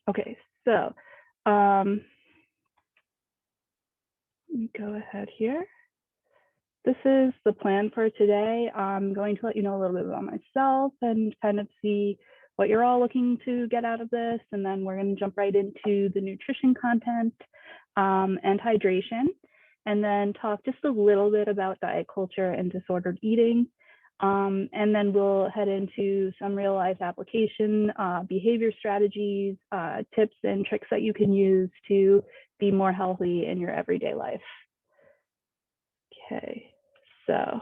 Okay, so let me go ahead here. This is the plan for today. I'm going to let you know a little bit about myself and kind of see what you're all looking to get out of this. And then we're going to jump right into the nutrition content and hydration, and then talk just a little bit about diet culture and disordered eating. And then we'll head into some real life application, behavior strategies, tips and tricks that you can use to be more healthy in your everyday life. Okay, so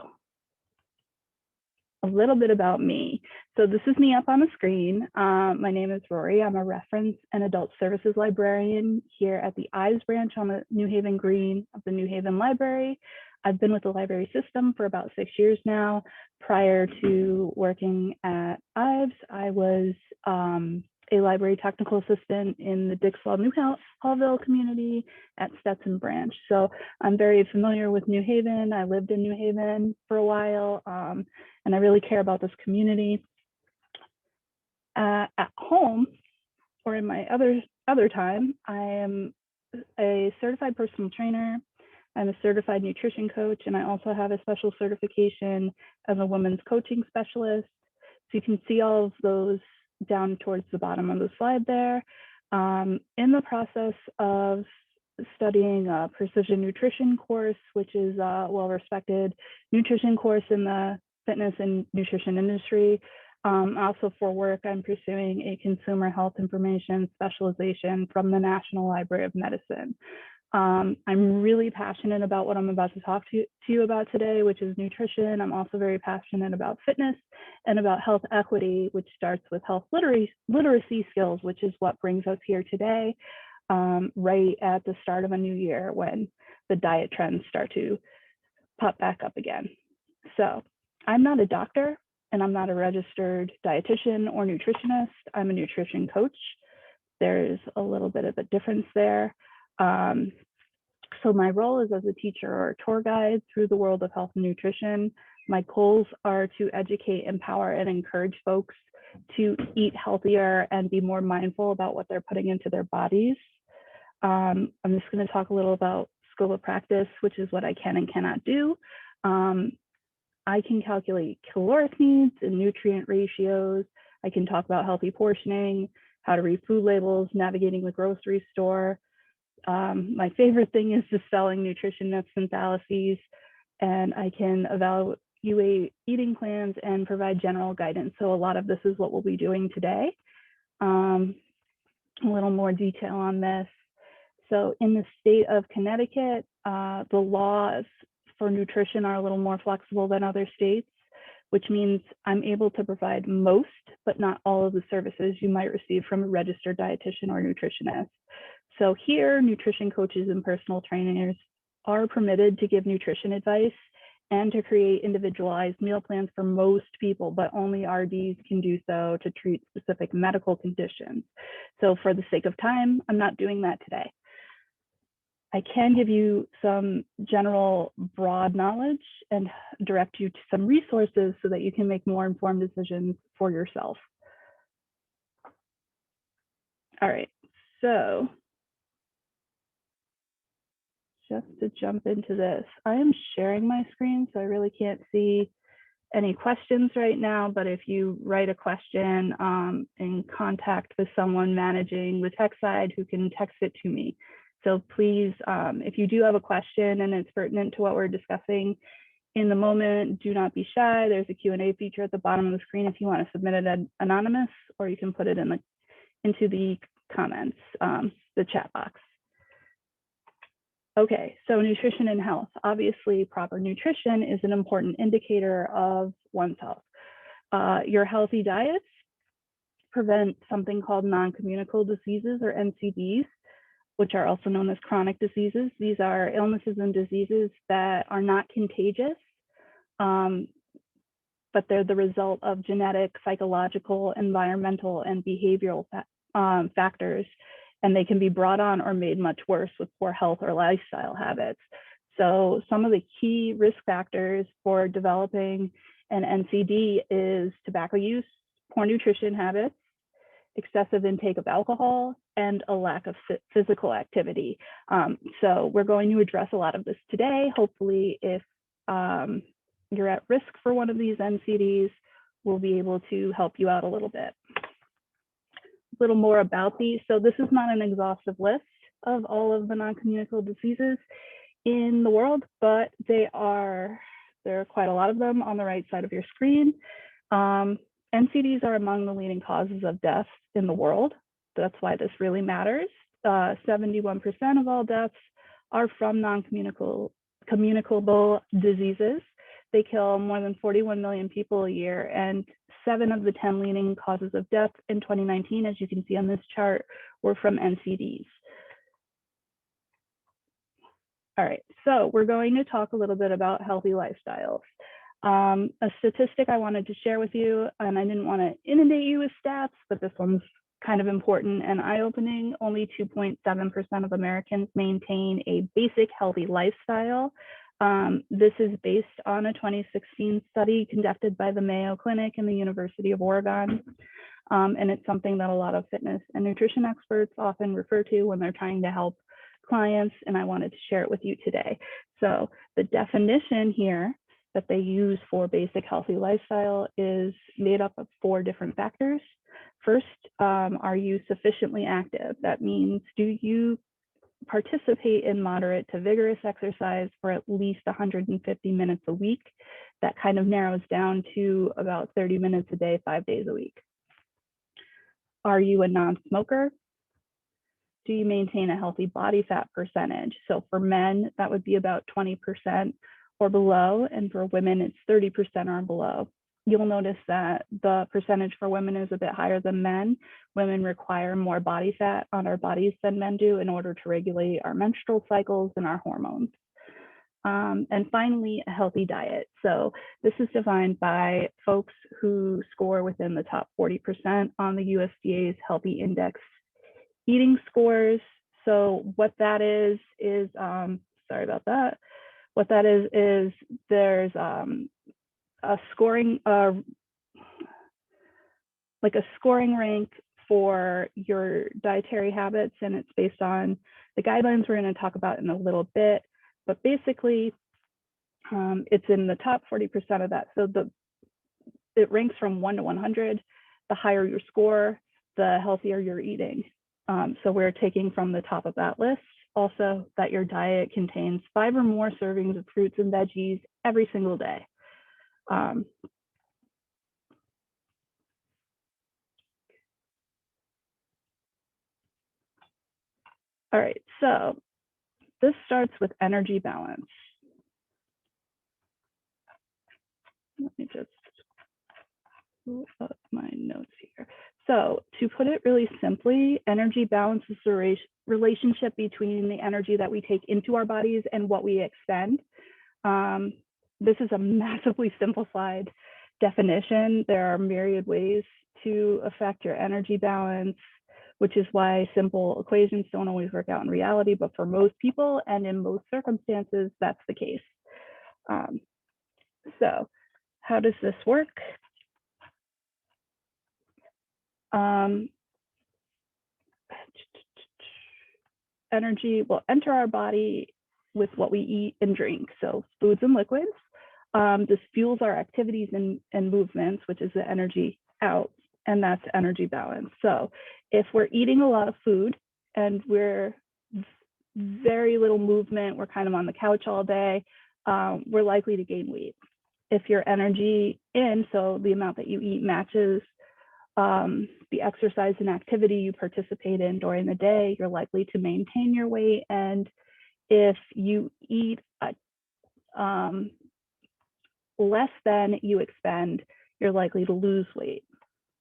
a little bit about me. So this is me up on the screen. My name is Rory. I'm a reference and adult services librarian here at the Ives branch on the New Haven Green of the New Haven Library. I've been with the library system for about 6 years now. Prior to working at Ives, I was a library technical assistant in the Dixwell New Hallville community at Stetson branch. So I'm very familiar with New Haven. I lived in New Haven for a while, and I really care about this community. At home, or in my other time, I am a certified personal trainer. I'm a certified nutrition coach, and I also have a special certification as a women's coaching specialist. So you can see all of those down towards the bottom of the slide there. In the process of studying a precision nutrition course, which is a well-respected nutrition course in the fitness and nutrition industry. Also for work, I'm pursuing a consumer health information specialization from the National Library of Medicine. I'm really passionate about what I'm about to talk to you about today, which is nutrition. I'm also very passionate about fitness and about health equity, which starts with health literacy skills, which is what brings us here today, right at the start of a new year when the diet trends start to pop back up again. So I'm not a doctor, and I'm not a registered dietitian or nutritionist. I'm a nutrition coach. There's a little bit of a difference there. So my role is as a teacher or a tour guide through the world of health and nutrition. My goals are to educate, empower, and encourage folks to eat healthier and be more mindful about what they're putting into their bodies. I'm just going to talk a little about scope of practice, which is what I can and cannot do. I can calculate caloric needs and nutrient ratios. I can talk about healthy portioning, how to read food labels, navigating the grocery store. My favorite thing is just selling nutrition myths and fallacies, and I can evaluate eating plans and provide general guidance. So a lot of this is what we'll be doing today. A little more detail on this. So in the state of Connecticut, the laws for nutrition are a little more flexible than other states, which means I'm able to provide most, but not all of the services you might receive from a registered dietitian or nutritionist. So here, nutrition coaches and personal trainers are permitted to give nutrition advice and to create individualized meal plans for most people, but only RDs can do so to treat specific medical conditions. So for the sake of time, I'm not doing that today. I can give you some general broad knowledge and direct you to some resources so that you can make more informed decisions for yourself. All right, so just to jump into this, I am sharing my screen, so I really can't see any questions right now, but if you write a question in contact with someone managing the tech side who can text it to me. So please, if you do have a question and it's pertinent to what we're discussing in the moment, do not be shy. There's a Q&A feature at the bottom of the screen if you want to submit it anonymous, or you can put it in into the comments, the chat box. Okay, so nutrition and health. Obviously, proper nutrition is an important indicator of one's health. Your healthy diets prevent something called non-communicable diseases, or NCDs, which are also known as chronic diseases. These are illnesses and diseases that are not contagious, but they're the result of genetic, psychological, environmental, and behavioral factors, and they can be brought on or made much worse with poor health or lifestyle habits. So some of the key risk factors for developing an NCD is tobacco use, poor nutrition habits, excessive intake of alcohol, and a lack of physical activity. So we're going to address a lot of this today. Hopefully, if you're at risk for one of these NCDs, we'll be able to help you out a little bit. A little more about these. So this is not an exhaustive list of all of the non-communicable diseases in the world, but there are quite a lot of them on the right side of your screen. NCDs are among the leading causes of death in the world. That's why this really matters. 71% of all deaths are from non-communicable diseases. They kill more than 41 million people a year, and 7 of the 10 leading causes of death in 2019, as you can see on this chart, were from NCDs. All right, so we're going to talk a little bit about healthy lifestyles. A statistic I wanted to share with you, and I didn't want to inundate you with stats, but this one's kind of important and eye-opening. Only 2.7% of Americans maintain a basic healthy lifestyle. This is based on a 2016 study conducted by the Mayo Clinic and the University of Oregon. And it's something that a lot of fitness and nutrition experts often refer to when they're trying to help clients, and I wanted to share it with you today. So the definition here that they use for basic healthy lifestyle is made up of 4 different factors. First, are you sufficiently active? That means, do you participate in moderate to vigorous exercise for at least 150 minutes a week? That kind of narrows down to about 30 minutes a day, 5 days a week. Are you a non-smoker? Do you maintain a healthy body fat percentage? So for men, that would be about 20% or below, and for women, it's 30% or below. You'll notice that the percentage for women is a bit higher than men. Women require more body fat on our bodies than men do in order to regulate our menstrual cycles and our hormones. And finally, a healthy diet. So this is defined by folks who score within the top 40% on the USDA's Healthy Index eating scores. So what that is sorry about that. What that is there's a scoring, like a scoring rank for your dietary habits, and it's based on the guidelines we're going to talk about in a little bit. But basically, it's in the top 40% of that. So it ranks from 1 to 100. The higher your score, the healthier you're eating. So we're taking from the top of that list. Also, that your diet contains 5 or more servings of fruits and veggies every single day. All right, so this starts with energy balance. Let me just pull up my notes here. So to put it really simply, energy balance is the relationship between the energy that we take into our bodies and what we expend. This is a massively simplified definition. There are myriad ways to affect your energy balance, which is why simple equations don't always work out in reality, but for most people and in most circumstances, that's the case. So how does this work? Energy will enter our body with what we eat and drink, so foods and liquids. This fuels our activities and movements, which is the energy out, and that's energy balance. So if we're eating a lot of food and we're very little movement, we're kind of on the couch all day, we're likely to gain weight. If your energy in, so the amount that you eat matches the exercise and activity you participate in during the day, you're likely to maintain your weight. And if you eat less than you expend, you're likely to lose weight.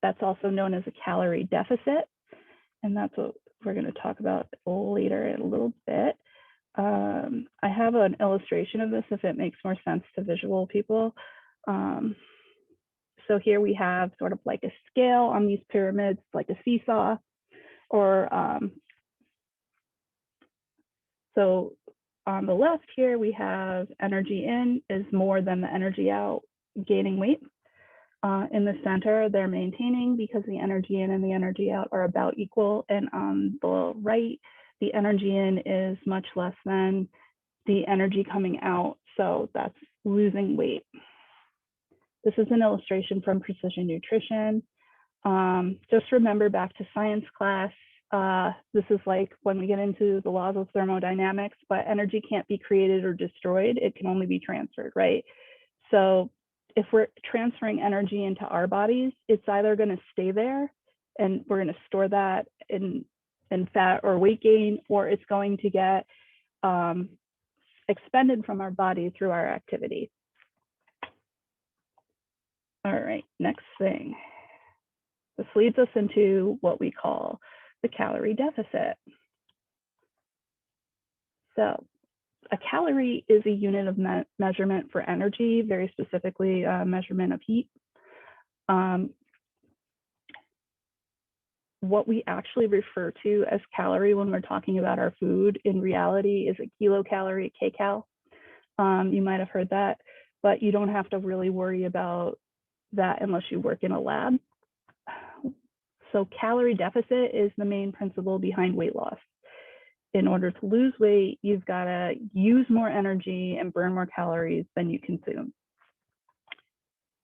That's also known as a calorie deficit. And that's what we're going to talk about later in a little bit. I have an illustration of this if it makes more sense to visual people. So here we have sort of like a scale on these pyramids, like a seesaw, or so on the left here, we have energy in is more than the energy out, gaining weight. In the center, they're maintaining because the energy in and the energy out are about equal. And on the right, the energy in is much less than the energy coming out. So that's losing weight. This is an illustration from Precision Nutrition. Just remember back to science class, this is like when we get into the laws of thermodynamics, but energy can't be created or destroyed. It can only be transferred, right? So if we're transferring energy into our bodies, it's either going to stay there and we're going to store that in fat or weight gain, or it's going to get expended from our body through our activity. All right, next thing. This leads us into what we call the calorie deficit. So a calorie is a unit of measurement for energy, very specifically a measurement of heat. What we actually refer to as calorie when we're talking about our food in reality is a kilocalorie, kcal. You might have heard that, but you don't have to really worry about that unless you work in a lab. So calorie deficit is the main principle behind weight loss. In order to lose weight, you've got to use more energy and burn more calories than you consume.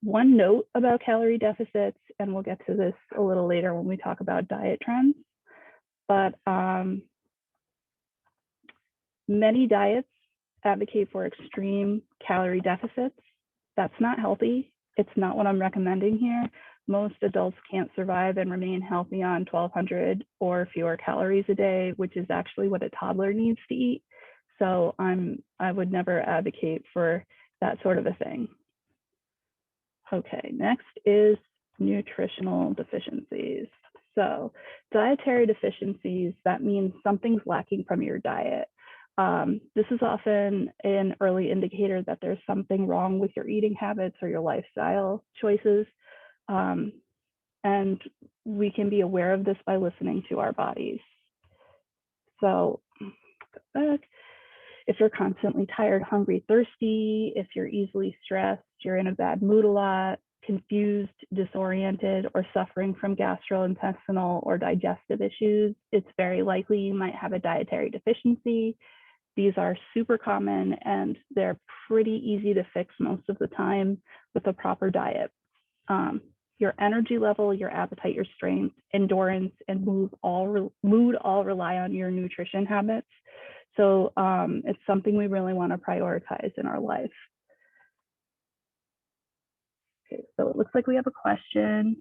One note about calorie deficits, and we'll get to this a little later when we talk about diet trends, but many diets advocate for extreme calorie deficits. That's not healthy. It's not what I'm recommending here. Most adults can't survive and remain healthy on 1,200 or fewer calories a day, which is actually what a toddler needs to eat. So I would never advocate for that sort of a thing. Okay, next is nutritional deficiencies. So dietary deficiencies, that means something's lacking from your diet. This is often an early indicator that there's something wrong with your eating habits or your lifestyle choices. And we can be aware of this by listening to our bodies. So go back. If you're constantly tired, hungry, thirsty, if you're easily stressed, you're in a bad mood a lot, confused, disoriented, or suffering from gastrointestinal or digestive issues, it's very likely you might have a dietary deficiency. These are super common and they're pretty easy to fix most of the time with a proper diet. Your energy level, your appetite, your strength, endurance, and mood all rely on your nutrition habits. So it's something we really want to prioritize in our life. Okay, so it looks like we have a question.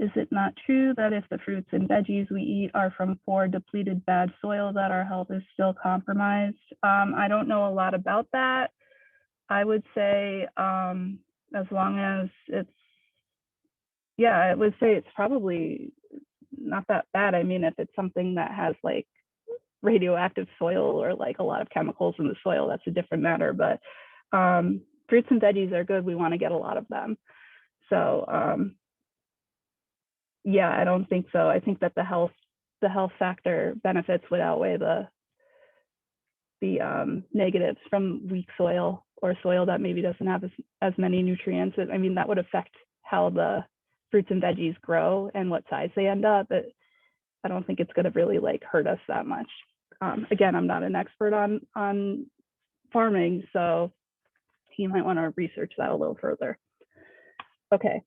Is it not true that if the fruits and veggies we eat are from poor, depleted, bad soil, that our health is still compromised? I don't know a lot about that. I would say as long as it's, yeah, I would say it's probably not that bad. I mean, if it's something that has like radioactive soil or like a lot of chemicals in the soil, that's a different matter. But fruits and veggies are good. We want to get a lot of them. So yeah, I don't think so. I think that the health factor benefits would outweigh the negatives from weak soil or soil that maybe doesn't have as many nutrients. I mean, that would affect how the fruits and veggies grow and what size they end up. But I don't think it's going to really like hurt us that much. Again, I'm not an expert on farming, so you might want to research that a little further. Okay,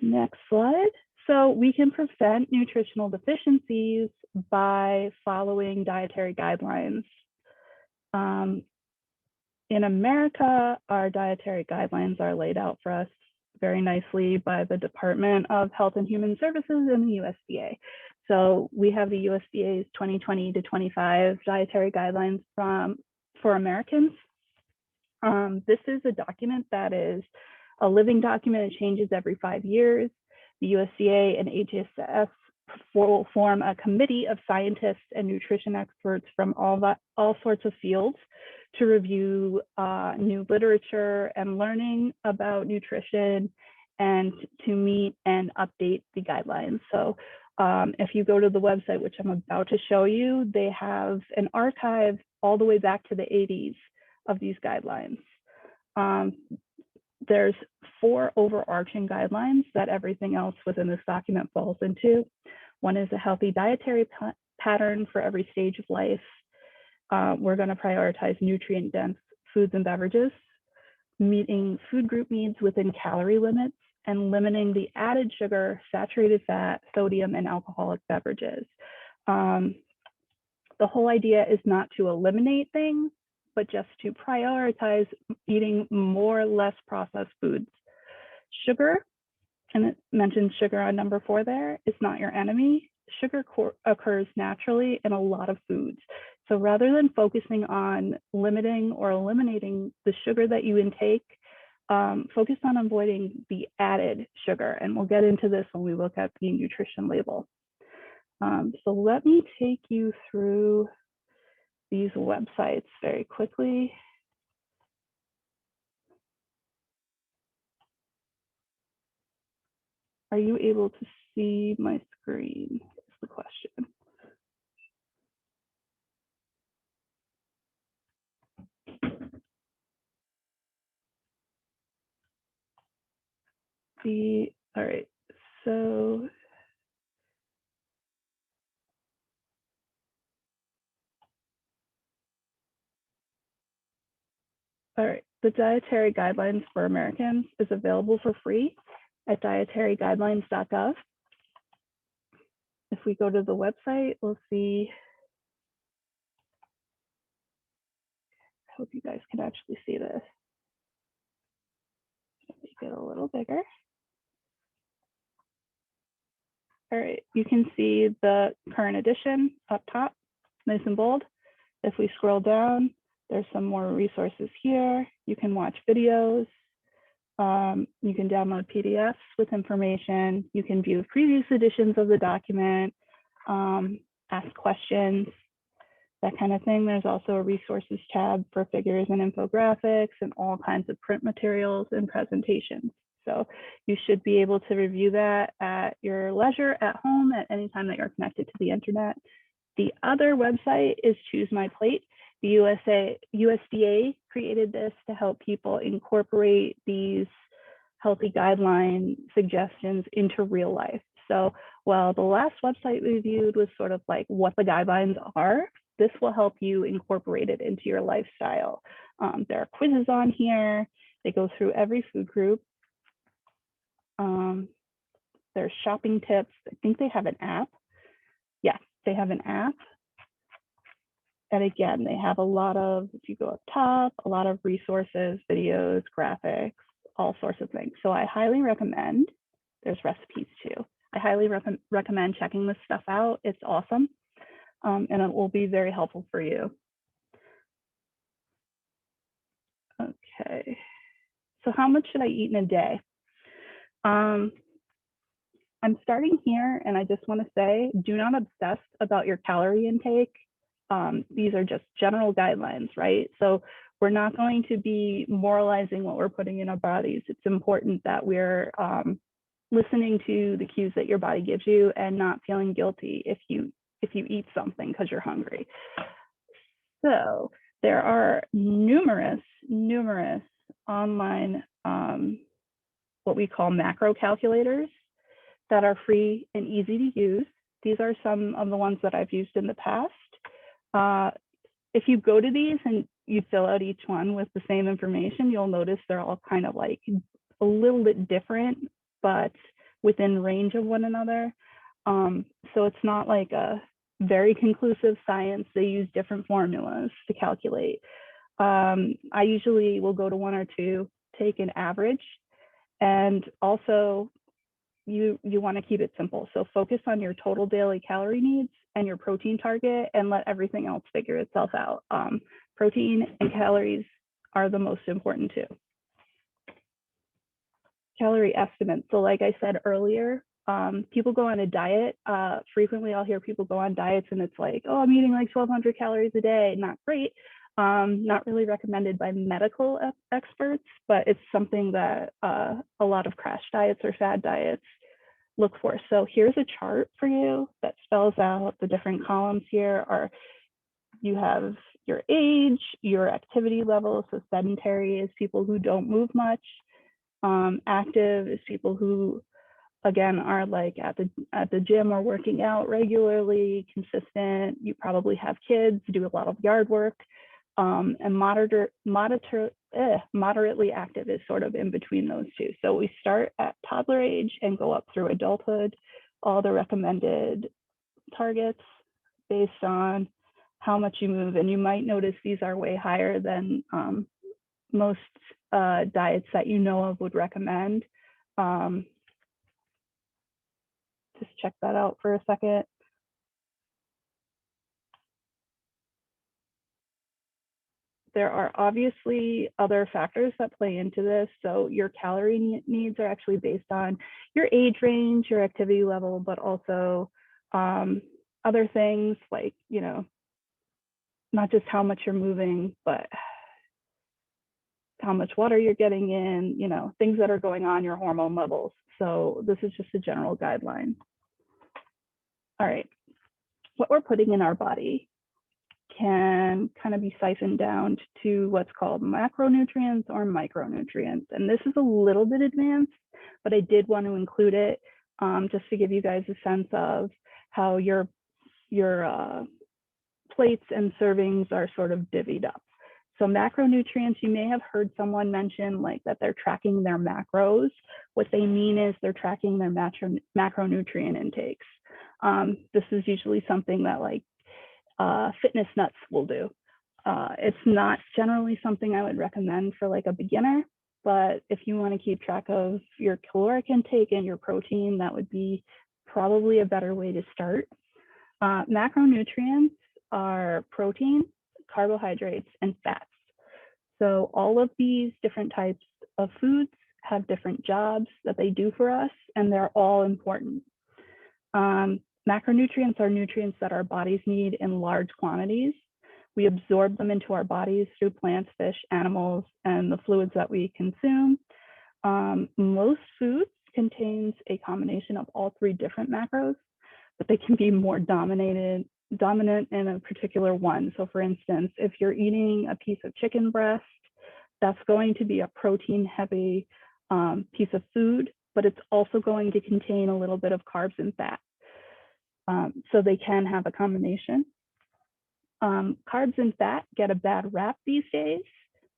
next slide. So we can prevent nutritional deficiencies by following dietary guidelines. In America, our dietary guidelines are laid out for us very nicely by the Department of Health and Human Services and the USDA. So we have the USDA's 2020 to 25 dietary guidelines for Americans. This is a document that is a living document. It changes every 5 years. The USDA and HHS will form a committee of scientists and nutrition experts from all sorts of fields to review new literature and learning about nutrition and to meet and update the guidelines. So if you go to the website, which I'm about to show you, they have an archive all the way back to the 80s of these guidelines. there's 4 overarching guidelines that everything else within this document falls into. One is a healthy dietary pattern for every stage of life. We're going to prioritize nutrient-dense foods and beverages, meeting food group needs within calorie limits, and limiting the added sugar, saturated fat, sodium, and alcoholic beverages. The whole idea is not to eliminate things, but just to prioritize eating more less processed foods. Sugar, and it mentions sugar on number 4 there, is not your enemy. Sugar occurs naturally in a lot of foods. So rather than focusing on limiting or eliminating the sugar that you intake, focus on avoiding the added sugar. And we'll get into this when we look at the nutrition label. So let me take you through these websites very quickly. Are you able to see my screen? Is the question. All right, so all right, the Dietary Guidelines for Americans is available for free at dietaryguidelines.gov. If we go to the website, we'll see, I hope you guys can actually see this. Make it a little bigger. All right, you can see the current edition up top, nice and bold. If we scroll down, there's some more resources here. You can watch videos. You can download PDFs with information. You can view previous editions of the document, ask questions, that kind of thing. There's also a resources tab for figures and infographics and all kinds of print materials and presentations. So you should be able to review that at your leisure at home at any time that you're connected to the internet. The other website is Choose My Plate. The USDA created this to help people incorporate these healthy guideline suggestions into real life. So while the last website we reviewed was sort of like what the guidelines are, this will help you incorporate it into your lifestyle. There are quizzes on here. They go through every food group. There's shopping tips. I think they have an app. Yes, they have an app. And again, they have a lot of, if you go up top, a lot of resources, videos, graphics, all sorts of things. So I highly recommend, there's recipes too. I highly recommend checking this stuff out. It's awesome. And it will be very helpful for you. Okay. So how much should I eat in a day? I'm starting here, and I just want to say, do not obsess about your calorie intake. These are just general guidelines, right? So we're not going to be moralizing what we're putting in our bodies. It's important that we're listening to the cues that your body gives you and not feeling guilty if you eat something because you're hungry. So there are numerous online what we call macro calculators that are free and easy to use. These are some of the ones that I've used in the past. If you go to these and you fill out each one with the same information, you'll notice they're all kind of like a little bit different, but within range of one another. So it's not like a very conclusive science. They use different formulas to calculate. I usually will go to one or two, take an average, and also you want to keep it simple. So focus on your total daily calorie needs and your protein target and let everything else figure itself out. Protein and calories are the most important too. Calorie estimates. So like I said earlier, people go on a diet. Frequently I'll hear people go on diets and it's like, oh, I'm eating like 1,200 calories a day. Not great. Not really recommended by medical experts, but it's something that a lot of crash diets or fad diets look for. So here's a chart for you that spells out the different columns here. You have your age, your activity level. So sedentary is people who don't move much. Active is people who, again, are like at the gym or working out regularly, consistent. You probably have kids, do a lot of yard work. And moderately active is sort of in between those two. So we start at toddler age and go up through adulthood, all the recommended targets based on how much you move. And you might notice these are way higher than most diets that you know of would recommend. Just check that out for a second. There are obviously other factors that play into this. So your calorie needs are actually based on your age range, your activity level, but also other things like, you know, not just how much you're moving, but how much water you're getting in, you know, things that are going on, your hormone levels. So this is just a general guideline. All right, what we're putting in our body can kind of be siphoned down to what's called macronutrients or micronutrients. And this is a little bit advanced, but I did want to include it just to give you guys a sense of how your plates and servings are sort of divvied up. So macronutrients, you may have heard someone mention like that they're tracking their macros. What they mean is they're tracking their macronutrient intakes. This is usually something that like fitness nuts will do. It's not generally something I would recommend for like a beginner, but if you want to keep track of your caloric intake and your protein, that would be probably a better way to start. Macronutrients are protein, carbohydrates, and fats. So all of these different types of foods have different jobs that they do for us, and they're all important. Macronutrients are nutrients that our bodies need in large quantities. We absorb them into our bodies through plants, fish, animals, and the fluids that we consume. Most foods contains a combination of all three different macros, but they can be more dominant in a particular one. So for instance, if you're eating a piece of chicken breast, that's going to be a protein heavy piece of food, but it's also going to contain a little bit of carbs and fat. So they can have a combination. Carbs and fat get a bad rap these days,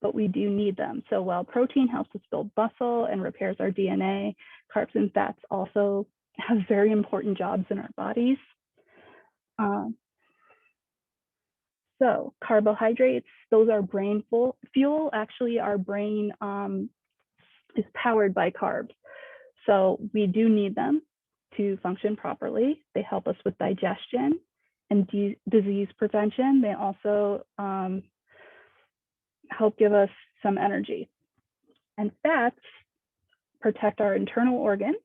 but we do need them. So while protein helps us build muscle and repairs our DNA, carbs and fats also have very important jobs in our bodies. So carbohydrates, those are brain fuel. Actually, our brain is powered by carbs. So we do need them to function properly. They help us with digestion and disease prevention. They also help give us some energy. And fats protect our internal organs.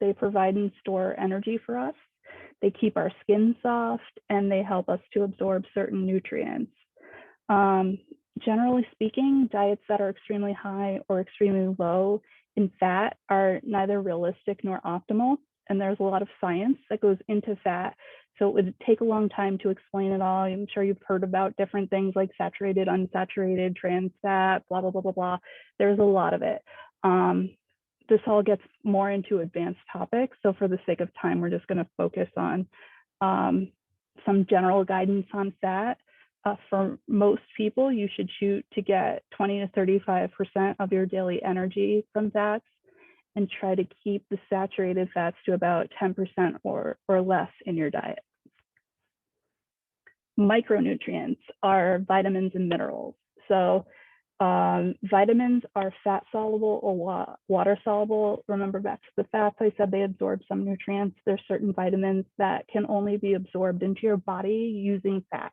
They provide and store energy for us. They keep our skin soft, and they help us to absorb certain nutrients. Generally speaking, diets that are extremely high or extremely low in fat are neither realistic nor optimal. And there's a lot of science that goes into fat. So it would take a long time to explain it all. I'm sure you've heard about different things like saturated, unsaturated, trans fat, blah, blah, blah, blah, blah. There's a lot of it. This all gets more into advanced topics. So for the sake of time, we're just going to focus on some general guidance on fat. For most people, you should shoot to get 20 to 35% of your daily energy from fats, and try to keep the saturated fats to about 10% or less in your diet. Micronutrients are vitamins and minerals. So vitamins are fat soluble or water soluble. Remember back to the fats, I said they absorb some nutrients. There's certain vitamins that can only be absorbed into your body using fat.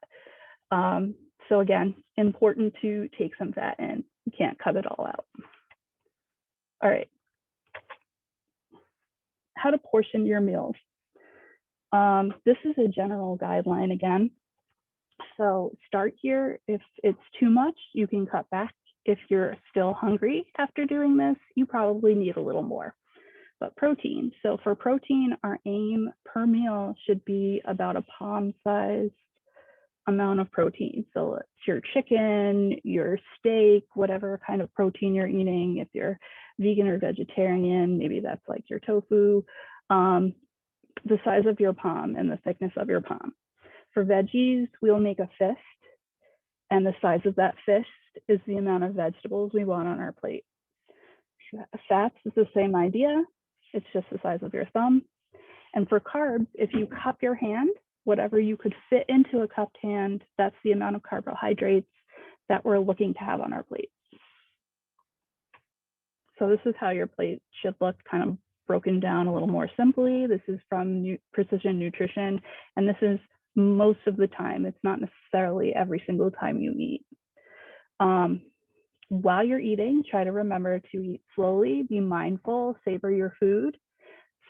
So again, important to take some fat in. You can't cut it all out. All right. How to portion your meals. This is a general guideline again. So start here. If it's too much, you can cut back. If you're still hungry after doing this, you probably need a little more. But protein. So for protein, our aim per meal should be about a palm-sized amount of protein. So it's your chicken, your steak, whatever kind of protein you're eating. If you're vegan or vegetarian, maybe that's like your tofu, the size of your palm and the thickness of your palm. For veggies, we'll make a fist, and the size of that fist is the amount of vegetables we want on our plate. Fats is the same idea. It's just the size of your thumb. And for carbs, if you cup your hand, whatever you could fit into a cupped hand, that's the amount of carbohydrates that we're looking to have on our plate. So this is how your plate should look, kind of broken down a little more simply. This is from Precision Nutrition, and this is most of the time. It's not necessarily every single time you eat. While you're eating, try to remember to eat slowly, be mindful, savor your food.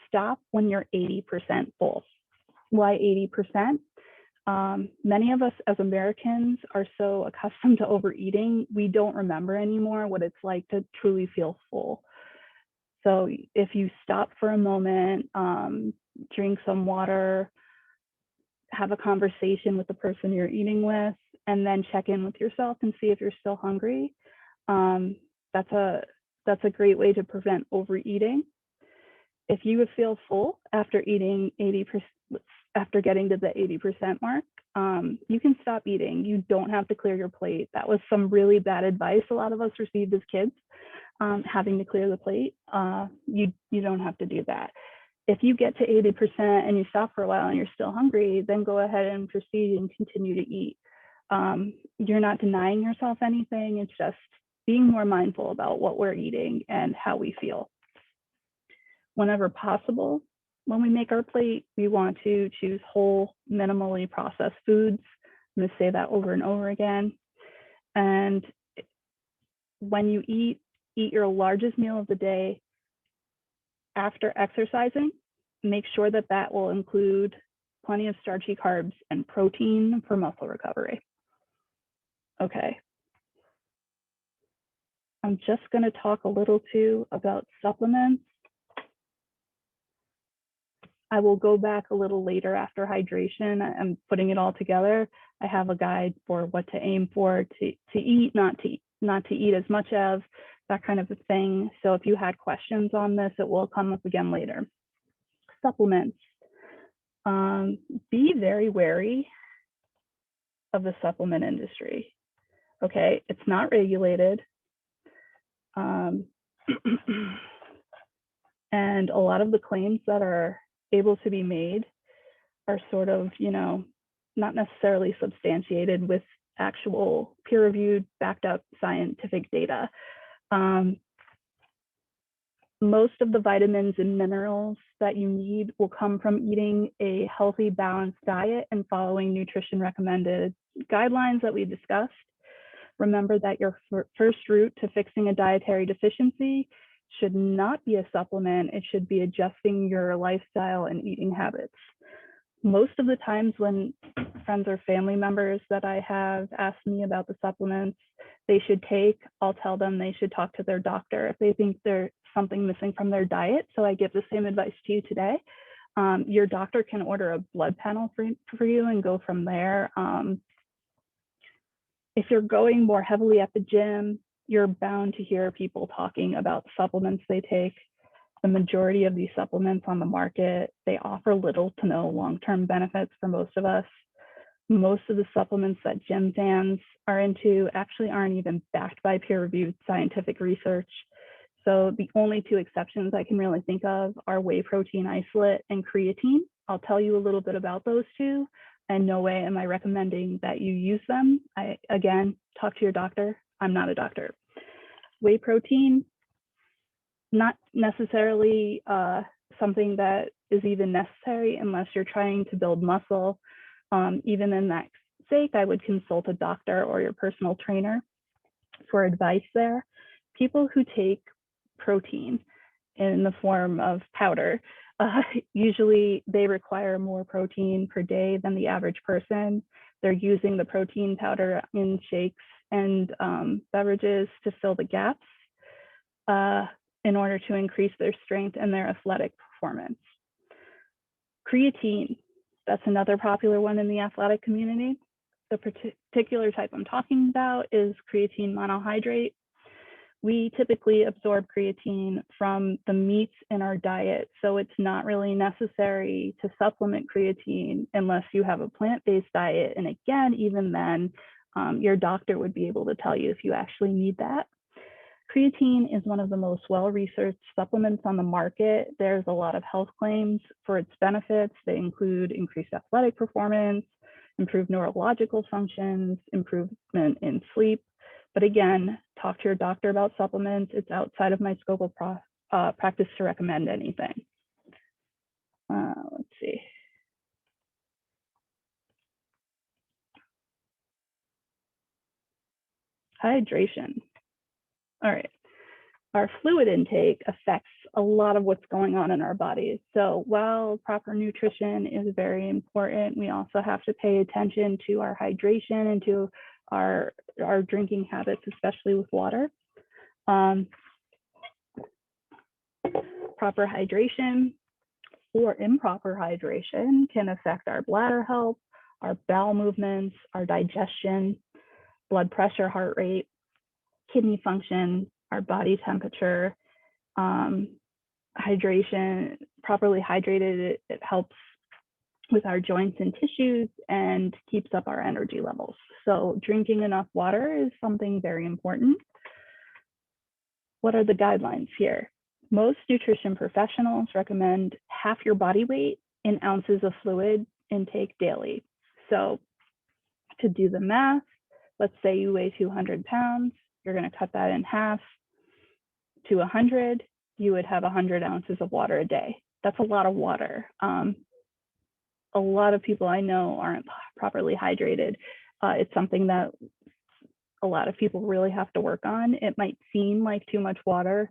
Stop when you're 80% full. Why 80%? Many of us as Americans are so accustomed to overeating, we don't remember anymore what it's like to truly feel full. So if you stop for a moment, drink some water, have a conversation with the person you're eating with, and then check in with yourself and see if you're still hungry. That's a great way to prevent overeating. If you feel full after eating 80%, after getting to the 80% mark, you can stop eating. You don't have to clear your plate. That was some really bad advice a lot of us received as kids, having to clear the plate. You don't have to do that. If you get to 80% and you stop for a while and you're still hungry, then go ahead and proceed and continue to eat. You're not denying yourself anything. It's just being more mindful about what we're eating and how we feel. Whenever possible, when we make our plate, we want to choose whole, minimally processed foods. I'm going to say that over and over again. And when you eat your largest meal of the day after exercising. Make sure that that will include plenty of starchy carbs and protein for muscle recovery. Okay. I'm just going to talk a little too about supplements. I will go back a little later after hydration. I'm putting it all together. I have a guide for what to aim for, to eat, not to eat as much of, that kind of a thing. So if you had questions on this, it will come up again later. Supplements. Be very wary of the supplement industry. Okay, it's not regulated. And a lot of the claims that are able to be made are sort of, not necessarily substantiated with actual peer-reviewed, backed up scientific data. Most of the vitamins and minerals that you need will come from eating a healthy, balanced diet and following nutrition recommended guidelines that we discussed. Remember that your first route to fixing a dietary deficiency should not be a supplement. It should be adjusting your lifestyle and eating habits. Most of the times when friends or family members that I have asked me about the supplements they should take, I'll tell them they should talk to their doctor if they think there's something missing from their diet. So I give the same advice to you today. Your doctor can order a blood panel for you and go from there. If you're going more heavily at the gym, you're bound to hear people talking about supplements they take. The majority of these supplements on the market, they offer little to no long-term benefits for most of us. Most of the supplements that gym fans are into actually aren't even backed by peer-reviewed scientific research. So the only two exceptions I can really think of are whey protein isolate and creatine. I'll tell you a little bit about those two, and no way am I recommending that you use them. Again, talk to your doctor. I'm not a doctor. Whey protein, not necessarily something that is even necessary unless you're trying to build muscle. Even in that sake, I would consult a doctor or your personal trainer for advice there. People who take protein in the form of powder, usually they require more protein per day than the average person. They're using the protein powder in shakes and beverages to fill the gaps in order to increase their strength and their athletic performance. Creatine, that's another popular one in the athletic community. The particular type I'm talking about is creatine monohydrate. we typically absorb creatine from the meats in our diet. So it's not really necessary to supplement creatine unless you have a plant-based diet. And again, even then, your doctor would be able to tell you if you actually need that. Creatine is one of the most well-researched supplements on the market. There's a lot of health claims for its benefits. They include increased athletic performance, improved neurological functions, improvement in sleep. But again, talk to your doctor about supplements. It's outside of my scope of practice to recommend anything. Let's see. Hydration. All right. Our fluid intake affects a lot of what's going on in our bodies. So while proper nutrition is very important, we also have to pay attention to our hydration and to our drinking habits, especially with water. Proper hydration or improper hydration can affect our bladder health, our bowel movements, our digestion, blood pressure, heart rate, kidney function, our body temperature. Hydration, properly hydrated, it helps with our joints and tissues and keeps up our energy levels. So drinking enough water is something very important. What are the guidelines here? Most nutrition professionals recommend half your body weight in ounces of fluid intake daily. So to do the math, let's say you weigh 200 pounds, you're going to cut that in half to 100, you would have 100 ounces of water a day. That's a lot of water. A lot of people I know aren't properly hydrated. It's something that a lot of people really have to work on. It might seem like too much water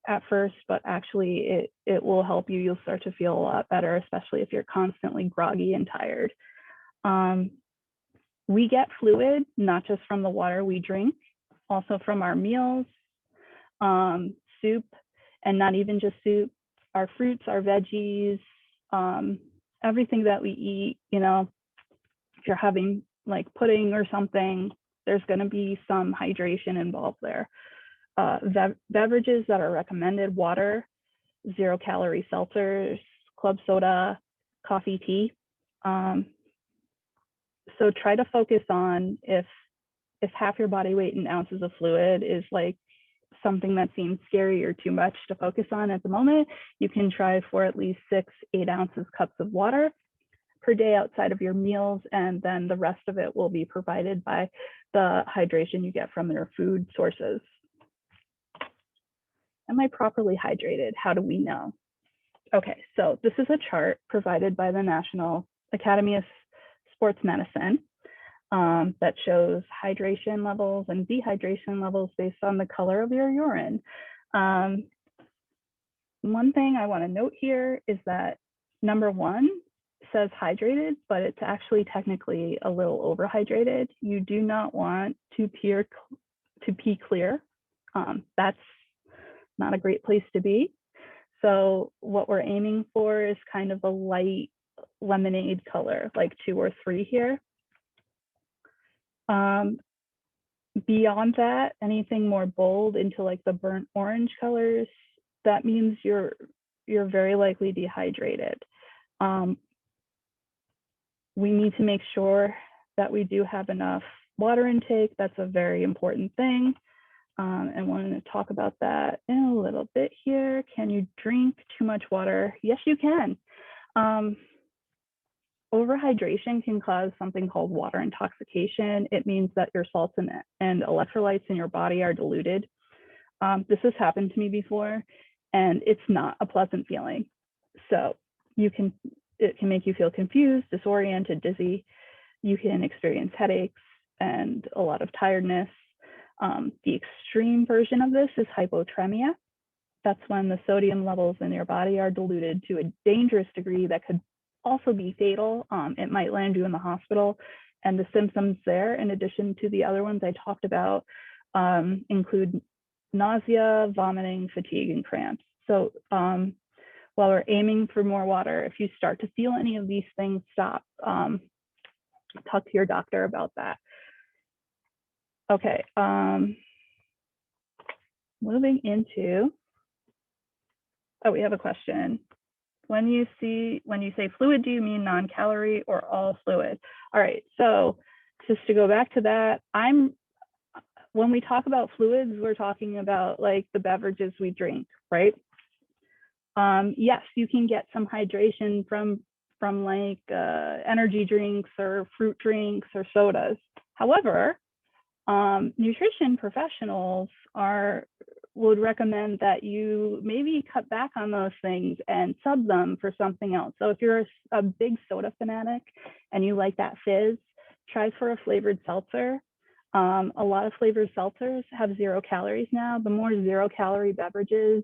at first, but actually it will help you. You'll start to feel a lot better, especially if you're constantly groggy and tired. We get fluid, not just from the water we drink, also from our meals, soup, and not even just soup, our fruits, our veggies, everything that we eat. You know, if you're having like pudding or something, there's going to be some hydration involved there. Beverages that are recommended: water, 0-calorie seltzers, club soda, coffee, tea. So try to focus on if half your body weight in ounces of fluid is like something that seems scary or too much to focus on at the moment, you can try for at least 6-8 ounces cups of water per day outside of your meals, and then the rest of it will be provided by the hydration you get from your food sources. Am I properly hydrated? How do we know? Okay, so this is a chart provided by the National Academy of Sports Medicine that shows hydration levels and dehydration levels based on the color of your urine. One thing I want to note here is that number 1 says hydrated, but it's actually technically a little overhydrated. You do not want to pee clear. That's not a great place to be. So what we're aiming for is kind of a light lemonade color, like 2 or 3 here. Beyond that, anything more bold into like the burnt orange colors, that means you're very likely dehydrated. We need to make sure that we do have enough water intake. That's a very important thing. And wanting to talk about that in a little bit here. Can you drink too much water? Yes, you can. Overhydration can cause something called water intoxication. It means that your salts and electrolytes in your body are diluted. This has happened to me before, and it's not a pleasant feeling. So it can make you feel confused, disoriented, dizzy. You can experience headaches and a lot of tiredness. The extreme version of this is hypotremia. That's when the sodium levels in your body are diluted to a dangerous degree that could also be fatal. It might land you in the hospital. And the symptoms there, in addition to the other ones I talked about, include nausea, vomiting, fatigue, and cramps. So while we're aiming for more water, if you start to feel any of these things, stop. Talk to your doctor about that. Okay. moving into, oh, we have a question. When you say fluid, do you mean non-calorie or all fluid? All right, so just to go back to that, when we talk about fluids, we're talking about like the beverages we drink, right? Yes, you can get some hydration from like energy drinks or fruit drinks or sodas. However, nutrition professionals would recommend that you maybe cut back on those things and sub them for something else. So if you're a big soda fanatic and you like that fizz, try for a flavored seltzer. A lot of flavored seltzers have 0 calories now. The more 0 calorie beverages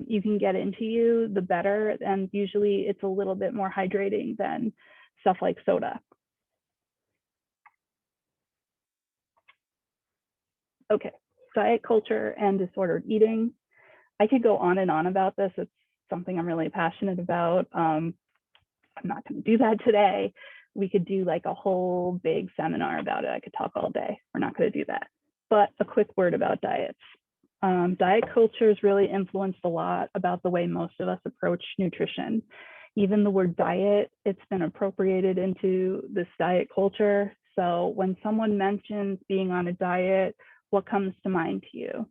you can get into you, the better. And usually it's a little bit more hydrating than stuff like soda. Okay, diet culture and disordered eating. I could go on and on about this. It's something I'm really passionate about. I'm not going to do that today. We could do like a whole big seminar about it. I could talk all day. We're not going to do that. But a quick word about diets. Diet culture has really influenced a lot about the way most of us approach nutrition. Even the word diet, it's been appropriated into this diet culture. So when someone mentions being on a diet, what comes to mind to you?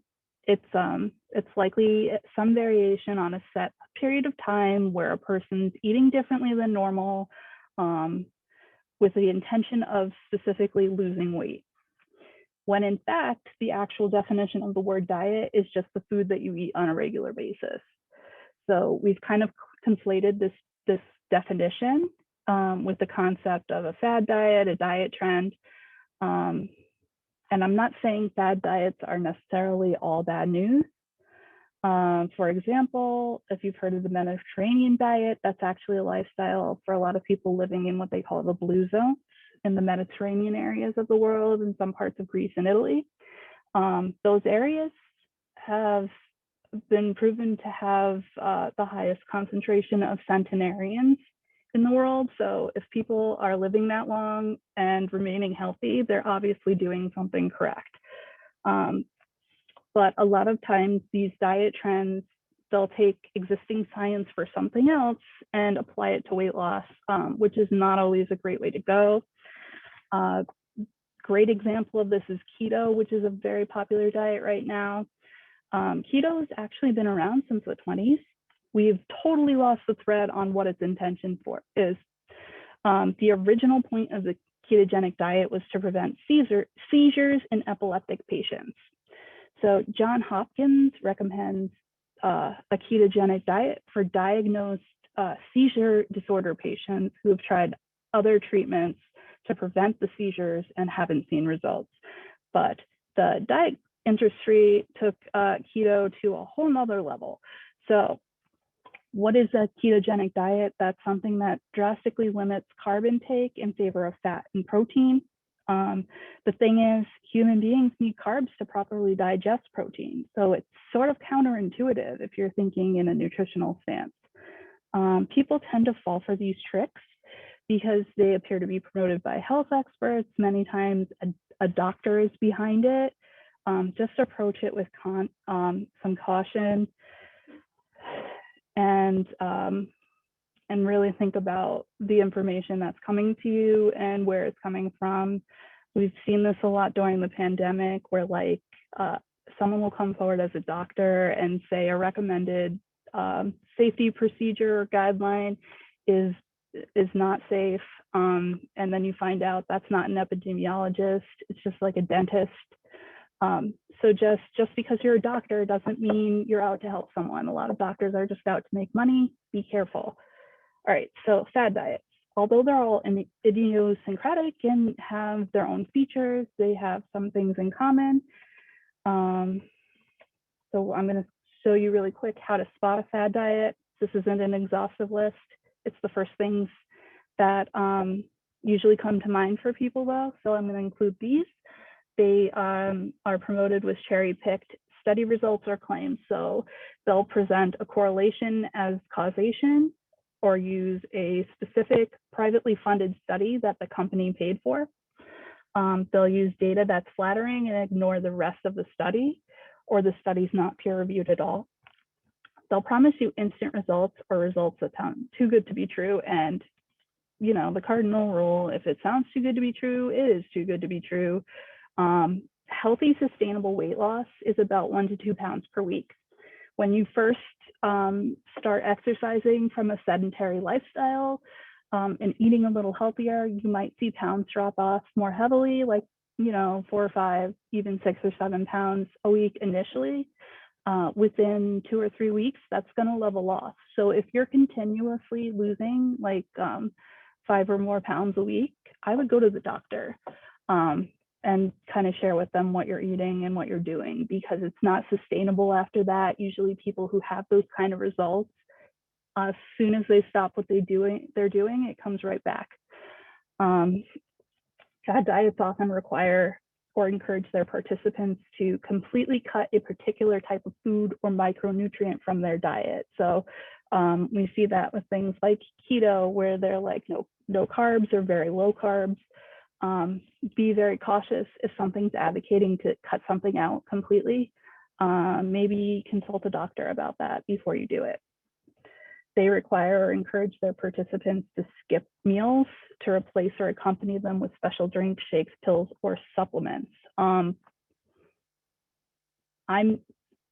It's likely some variation on a set period of time where a person's eating differently than normal with the intention of specifically losing weight. When in fact, the actual definition of the word diet is just the food that you eat on a regular basis. So we've kind of conflated this definition with the concept of a fad diet, a diet trend. And I'm not saying fad diets are necessarily all bad news. For example, if you've heard of the Mediterranean diet, that's actually a lifestyle for a lot of people living in what they call the blue zone in the Mediterranean areas of the world and some parts of Greece and Italy. Those areas have been proven to have the highest concentration of centenarians in the world. So if people are living that long and remaining healthy, they're obviously doing something correct. But a lot of times these diet trends, they'll take existing science for something else and apply it to weight loss, which is not always a great way to go. Great example of this is keto, which is a very popular diet right now. Keto has actually been around since the 20s. We've totally lost the thread on what its intention is. The original point of the ketogenic diet was to prevent seizures in epileptic patients. So Johns Hopkins recommends a ketogenic diet for diagnosed seizure disorder patients who have tried other treatments to prevent the seizures and haven't seen results. But the diet industry took keto to a whole nother level. So what is a ketogenic diet? That's something that drastically limits carb intake in favor of fat and protein. The thing is, human beings need carbs to properly digest protein. So it's sort of counterintuitive if you're thinking in a nutritional stance. People tend to fall for these tricks because they appear to be promoted by health experts. Many times a doctor is behind it. Just approach it with some caution and really think about the information that's coming to you and where it's coming from. We've seen this a lot during the pandemic where like someone will come forward as a doctor and say a recommended safety procedure or guideline is not safe. And then you find out that's not an epidemiologist, it's just like a dentist. So just because you're a doctor doesn't mean you're out to help someone. A lot of doctors are just out to make money. Be careful. All right, so fad diets. Although they're all idiosyncratic and have their own features, they have some things in common. So I'm going to show you really quick how to spot a fad diet. This isn't an exhaustive list. It's the first things that usually come to mind for people though. So I'm going to include these. They are promoted with cherry-picked study results or claims. So they'll present a correlation as causation or use a specific privately funded study that the company paid for. They'll use data that's flattering and ignore the rest of the study, or the study's not peer-reviewed at all. They'll promise you instant results or results that sound too good to be true. And, you know, the cardinal rule, if it sounds too good to be true, it is too good to be true. Healthy, sustainable weight loss is about 1 to 2 pounds per week. When you first start exercising from a sedentary lifestyle and eating a little healthier, you might see pounds drop off more heavily, like, you know, 4 or 5, even 6 or 7 pounds a week initially. Within 2 or 3 weeks, that's going to level off. So if you're continuously losing like 5 or more pounds a week, I would go to the doctor and kind of share with them what you're eating and what you're doing, because it's not sustainable after that. Usually people who have those kind of results, as soon as they stop what they're doing, it comes right back. Fad diets often require or encourage their participants to completely cut a particular type of food or micronutrient from their diet. So we see that with things like keto, where they're like no carbs or very low carbs. Be very cautious if something's advocating to cut something out completely. Maybe consult a doctor about that before you do it. They require or encourage their participants to skip meals to replace or accompany them with special drinks, shakes, pills, or supplements. I'm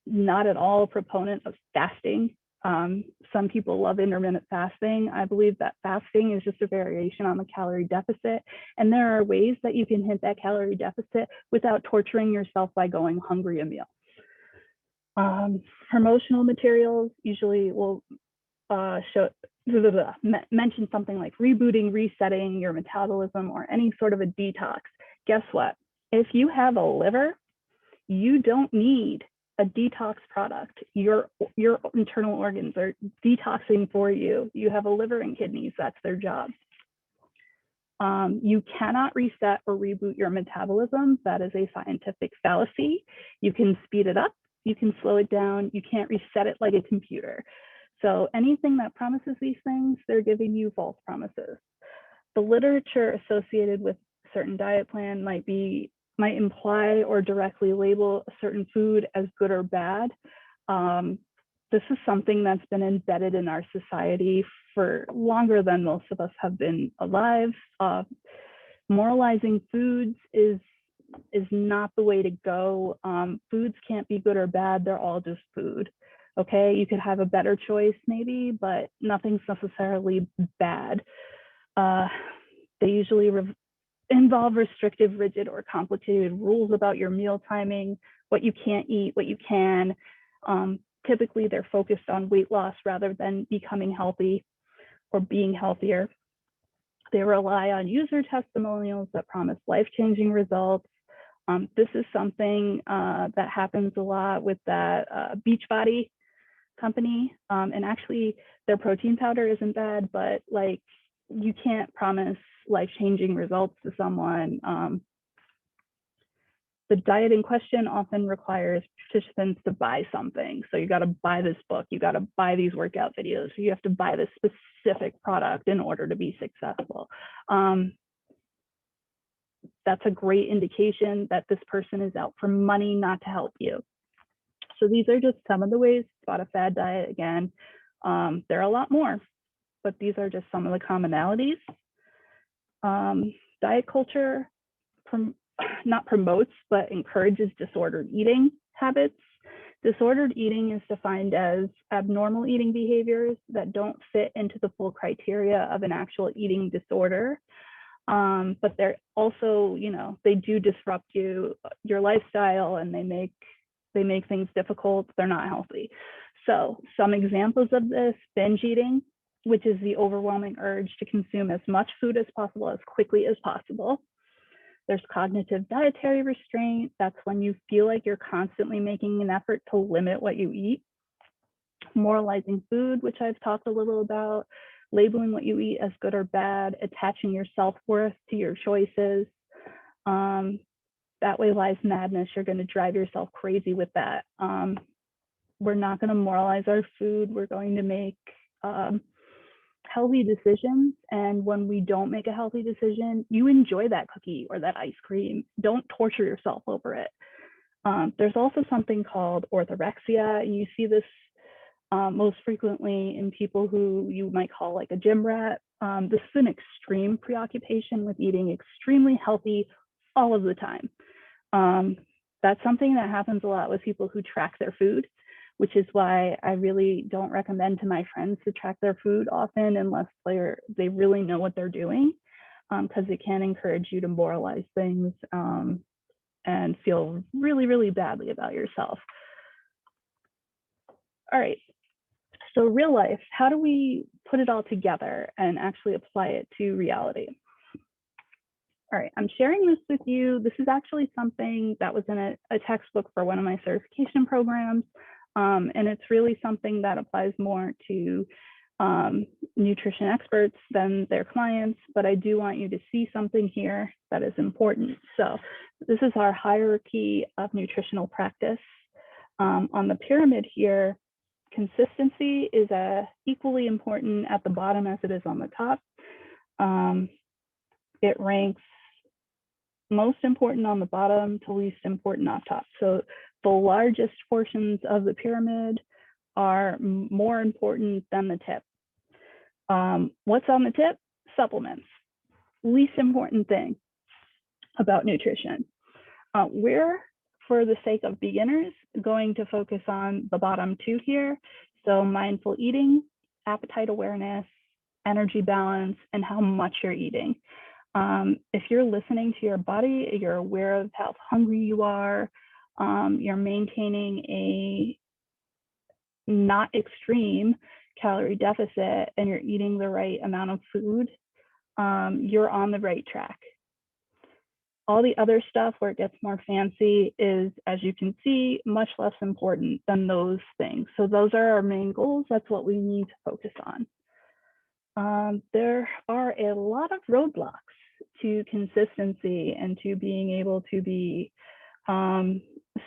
not at all a proponent of fasting. Some people love intermittent fasting. I believe that fasting is just a variation on the calorie deficit. And there are ways that you can hit that calorie deficit without torturing yourself by going hungry a meal. Promotional materials usually will mention something like rebooting, resetting your metabolism, or any sort of a detox. Guess what? If you have a liver, you don't need a detox product. Your internal organs are detoxing for you. You have a liver and kidneys, that's their job. You cannot reset or reboot your metabolism. That is a scientific fallacy. You can speed it up, you can slow it down, you can't reset it like a computer. So anything that promises these things, they're giving you false promises. The literature associated with a certain diet plan might imply or directly label a certain food as good or bad. This is something that's been embedded in our society for longer than most of us have been alive. Moralizing foods is not the way to go. Foods can't be good or bad, they're all just food. Okay, you could have a better choice maybe, but nothing's necessarily bad. They usually involve restrictive, rigid, or complicated rules about your meal timing, what you can't eat, what you can. Typically, they're focused on weight loss rather than becoming healthy or being healthier. They rely on user testimonials that promise life-changing results. This is something that happens a lot with that Beachbody company. And actually, their protein powder isn't bad, but like you can't promise life-changing results to someone. The diet in question often requires participants to buy something. So you got to buy this book, you got to buy these workout videos, you have to buy this specific product in order to be successful. That's a great indication that this person is out for money, not to help you. So these are just some of the ways to spot a fad diet. Again, there are a lot more, but these are just some of the commonalities. Diet culture not promotes, but encourages disordered eating habits. Disordered eating is defined as abnormal eating behaviors that don't fit into the full criteria of an actual eating disorder. But they're also, you know, they do disrupt your lifestyle, and they make things difficult. They're not healthy. So some examples of this: binge eating, which is the overwhelming urge to consume as much food as possible as quickly as possible. There's cognitive dietary restraint. That's when you feel like you're constantly making an effort to limit what you eat. Moralizing food, which I've talked a little about. Labeling what you eat as good or bad. Attaching your self-worth to your choices. That way lies madness. You're going to drive yourself crazy with that. We're not going to moralize our food. We're going to make healthy decisions. And when we don't make a healthy decision, you enjoy that cookie or that ice cream. Don't torture yourself over it. There's also something called orthorexia. You see this most frequently in people who you might call like a gym rat. This is an extreme preoccupation with eating extremely healthy all of the time. That's something that happens a lot with people who track their food, which is why I really don't recommend to my friends to track their food often unless they really know what they're doing, because it can encourage you to moralize things and feel really, really badly about yourself. All right, so real life, how do we put it all together and actually apply it to reality? All right, I'm sharing this with you. This is actually something that was in a textbook for one of my certification programs. And it's really something that applies more to nutrition experts than their clients, but I do want you to see something here that is important. So this is our hierarchy of nutritional practice. On the pyramid here, consistency is equally important at the bottom as it is on the top. It ranks most important on the bottom to least important off top. So the largest portions of the pyramid are more important than the tip. What's on the tip? Supplements. Least important thing about nutrition. We're, for the sake of beginners, going to focus on the bottom two here. So mindful eating, appetite awareness, energy balance, and how much you're eating. If you're listening to your body, you're aware of how hungry you are, you're maintaining a not extreme calorie deficit, and you're eating the right amount of food, you're on the right track. All the other stuff where it gets more fancy is, as you can see, much less important than those things. So those are our main goals. That's what we need to focus on. There are a lot of roadblocks to consistency and to being able to be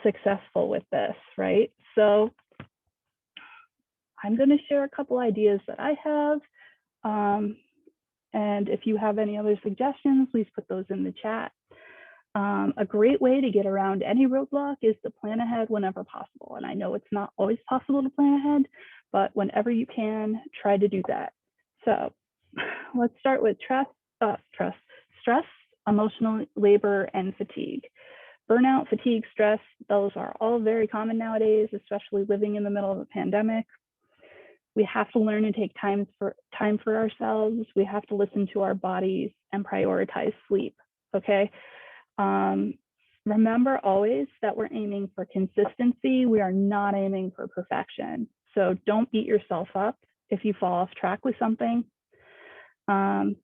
successful with this, right? So I'm going to share a couple ideas that I have. And if you have any other suggestions, please put those in the chat. A great way to get around any roadblock is to plan ahead whenever possible. And I know it's not always possible to plan ahead, but whenever you can, try to do that. So let's start with stress, emotional labor, and fatigue. Burnout, fatigue, stress, those are all very common nowadays, especially living in the middle of a pandemic. We have to learn to take time for ourselves. We have to listen to our bodies and prioritize sleep, okay? Remember always that we're aiming for consistency. We are not aiming for perfection. So don't beat yourself up if you fall off track with something. What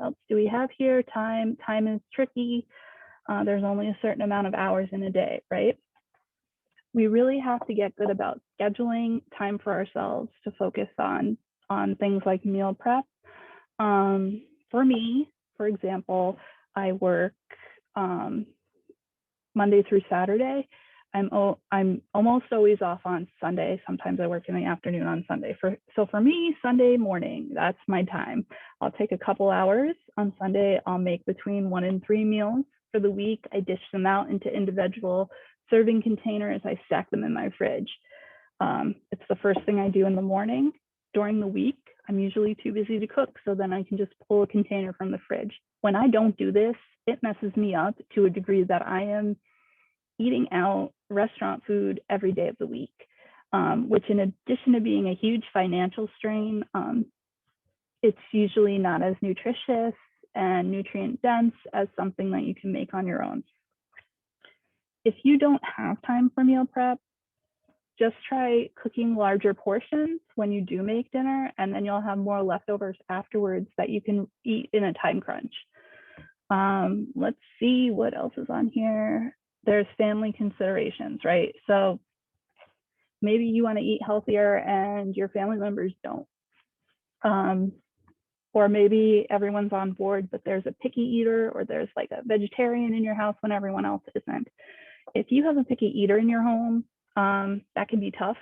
else do we have here? Time is tricky. There's only a certain amount of hours in a day, right? We really have to get good about scheduling time for ourselves to focus on things like meal prep. For me, for example, I work Monday through Saturday. I'm almost always off on Sunday. Sometimes I work in the afternoon on Sunday. So for me, Sunday morning, that's my time. I'll take a couple hours on Sunday. I'll make between 1 and 3 meals for the week. I dish them out into individual serving containers. I stack them in my fridge. It's the first thing I do in the morning. During the week, I'm usually too busy to cook, so then I can just pull a container from the fridge. When I don't do this, it messes me up to a degree that I am eating out restaurant food every day of the week, which in addition to being a huge financial strain, it's usually not as nutritious and nutrient dense as something that you can make on your own. If you don't have time for meal prep, just try cooking larger portions when you do make dinner, and then you'll have more leftovers afterwards that you can eat in a time crunch. Let's see what else is on here. There's family considerations, right? So maybe you want to eat healthier and your family members don't. Or maybe everyone's on board, but there's a picky eater, or there's like a vegetarian in your house when everyone else isn't. If you have a picky eater in your home, that can be tough.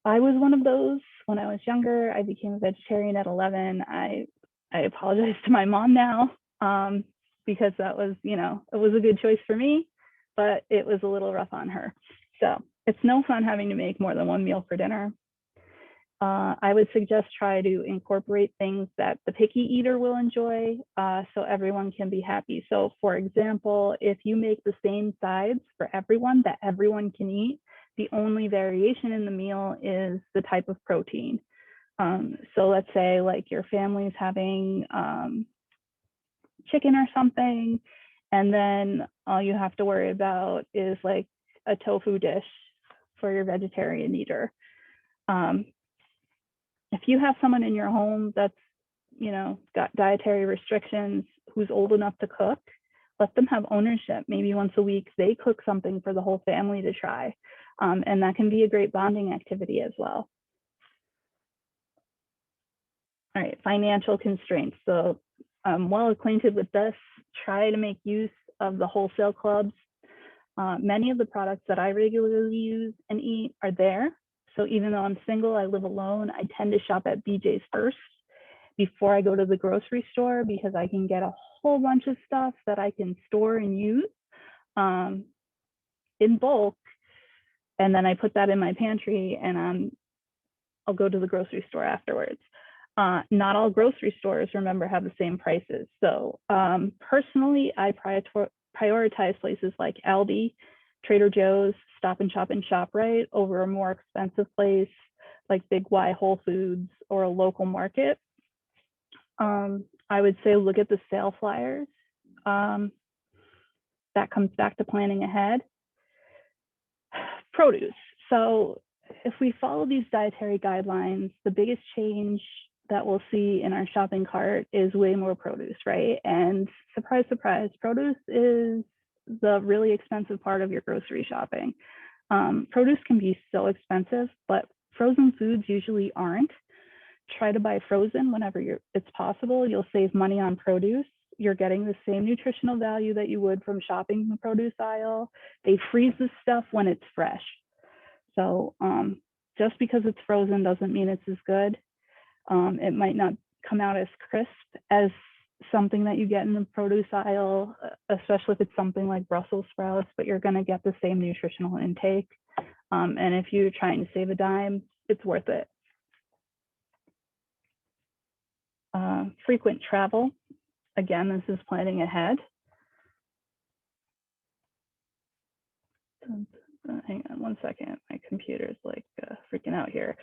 I was one of those when I was younger. I became a vegetarian at 11. I apologize to my mom now, because that was, it was a good choice for me, but it was a little rough on her. So it's no fun having to make more than one meal for dinner. I would suggest try to incorporate things that the picky eater will enjoy, so everyone can be happy. So for example, if you make the same sides for everyone that everyone can eat, the only variation in the meal is the type of protein. So let's say like your family's having chicken or something, and then all you have to worry about is like a tofu dish for your vegetarian eater. If you have someone in your home that's, you know, got dietary restrictions, who's old enough to cook, let them have ownership. Maybe once a week, they cook something for the whole family to try. And that can be a great bonding activity as well. All right, financial constraints. So I'm well acquainted with this. Try to make use of the wholesale clubs. Many of the products that I regularly use and eat are there. So even though I'm single, I live alone, I tend to shop at BJ's first before I go to the grocery store, because I can get a whole bunch of stuff that I can store and use in bulk. And then I put that in my pantry, and I'll go to the grocery store afterwards. Not all grocery stores, remember, have the same prices. So personally, I prioritize places like Aldi, Trader Joe's, Stop and Shop and ShopRite over a more expensive place like Big Y, Whole Foods, or a local market. I would say look at the sale flyers. That comes back to planning ahead. Produce. So if we follow these dietary guidelines, the biggest change that we'll see in our shopping cart is way more produce, right? And surprise, surprise, produce is the really expensive part of your grocery shopping. Produce can be so expensive, but frozen foods usually aren't. Try to buy frozen whenever it's possible. You'll save money on produce. You're getting the same nutritional value that you would from shopping the produce aisle. They freeze this stuff when it's fresh. So just because it's frozen doesn't mean it's as good. It might not come out as crisp as something that you get in the produce aisle, especially if it's something like Brussels sprouts, but you're going to get the same nutritional intake. And if you're trying to save a dime, it's worth it. Frequent travel. Again, this is planning ahead. Hang on one second. My computer's like freaking out here.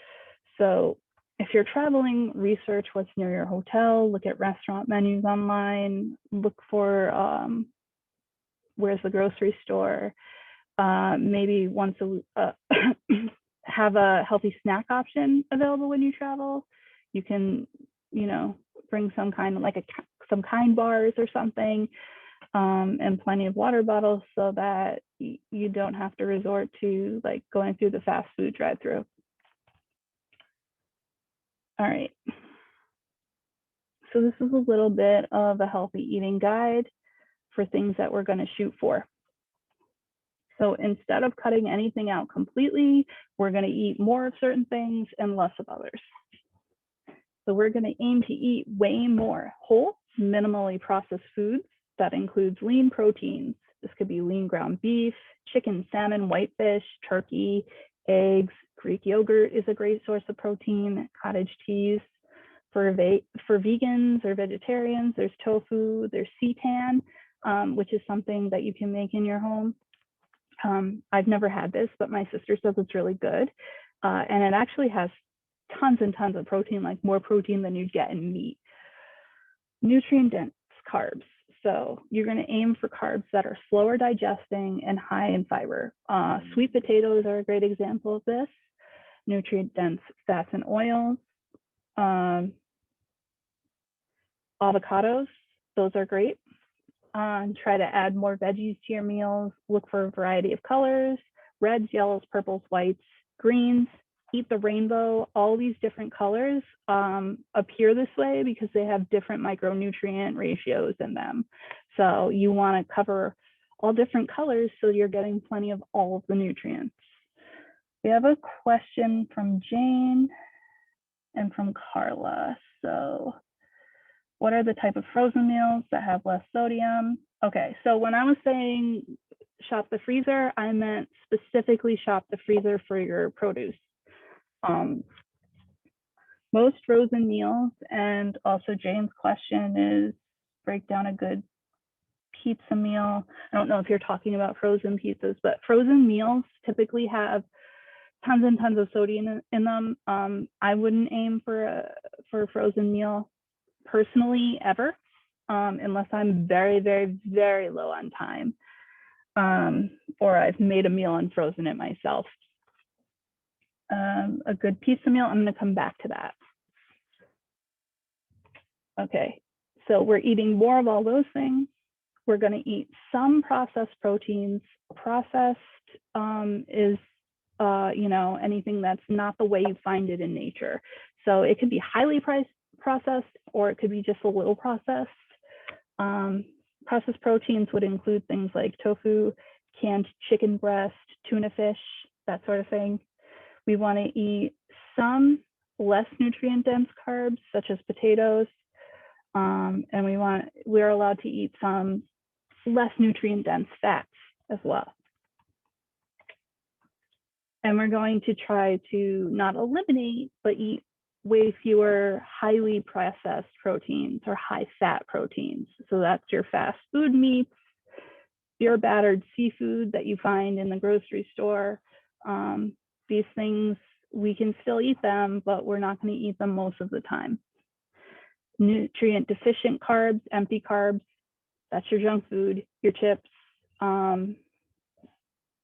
So if you're traveling, research what's near your hotel, look at restaurant menus online, look for where's the grocery store, maybe once have a healthy snack option available when you travel. You can, you know, bring some kind of like some kind bars or something, and plenty of water bottles so that you don't have to resort to like going through the fast food drive-through. All right. So this is a little bit of a healthy eating guide for things that we're going to shoot for. So instead of cutting anything out completely, we're going to eat more of certain things and less of others. So we're going to aim to eat way more whole, minimally processed foods. That includes lean proteins. This could be lean ground beef, chicken, salmon, whitefish, turkey, eggs. Greek yogurt is a great source of protein, cottage cheese. For vegans or vegetarians, there's tofu, there's seitan, which is something that you can make in your home. I've never had this, but my sister says it's really good. And it actually has tons and tons of protein, like more protein than you'd get in meat. Nutrient dense carbs. So you're going to aim for carbs that are slower digesting and high in fiber. Sweet potatoes are a great example of this. Nutrient dense fats and oils. Avocados, those are great. Try to add more veggies to your meals. Look for a variety of colors: reds, yellows, purples, whites, greens. Eat the rainbow. All these different colors appear this way because they have different micronutrient ratios in them. So you want to cover all different colors so you're getting plenty of all of the nutrients. We have a question from Jane and from Carla. So what are the type of frozen meals that have less sodium? Okay, so when I was saying shop the freezer, I meant specifically shop the freezer for your produce. Most frozen meals, and also Jane's question is break down a good pizza meal. I don't know if you're talking about frozen pizzas, but frozen meals typically have tons and tons of sodium in them. I wouldn't aim for a frozen meal personally ever, unless I'm very, very, very low on time, or I've made a meal and frozen it myself. A good pizza meal, I'm going to come back to that. Okay, so we're eating more of all those things. We're going to eat some processed proteins. Processed is anything that's not the way you find it in nature. So it could be highly processed, or it could be just a little processed. Processed proteins would include things like tofu, canned chicken breast, tuna fish, that sort of thing. We want to eat some less nutrient-dense carbs, such as potatoes, and we're allowed to eat some less nutrient-dense fats as well. And we're going to try to not eliminate, but eat way fewer highly processed proteins or high-fat proteins. So that's your fast food meats, your battered seafood that you find in the grocery store. These things, we can still eat them, but we're not going to eat them most of the time. Nutrient deficient carbs, empty carbs, that's your junk food, your chips,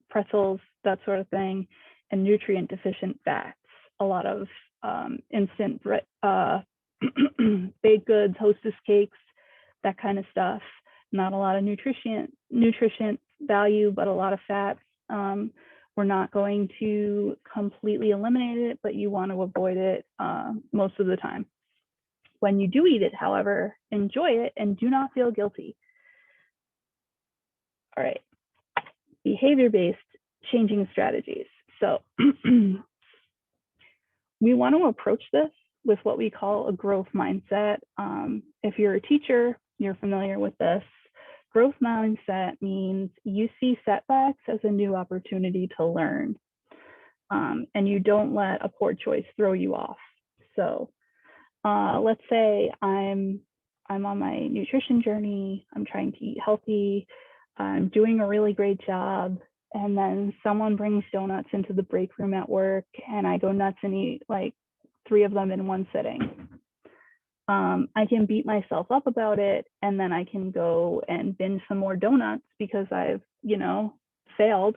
pretzels, that sort of thing, and nutrient deficient fats, a lot of instant baked goods, Hostess cakes, that kind of stuff. Not a lot of nutrition value, but a lot of fat. We're not going to completely eliminate it, but you want to avoid it most of the time. When you do eat it, however, enjoy it and do not feel guilty. All right, behavior-based changing strategies. So we want to approach this with what we call a growth mindset. If you're a teacher, you're familiar with this. Growth mindset means you see setbacks as a new opportunity to learn, and you don't let a poor choice throw you off. So let's say I'm on my nutrition journey, I'm trying to eat healthy, I'm doing a really great job, and then someone brings donuts into the break room at work, and I go nuts and eat like 3 of them in one sitting. I can beat myself up about it, and then I can go and binge some more donuts because I've, failed.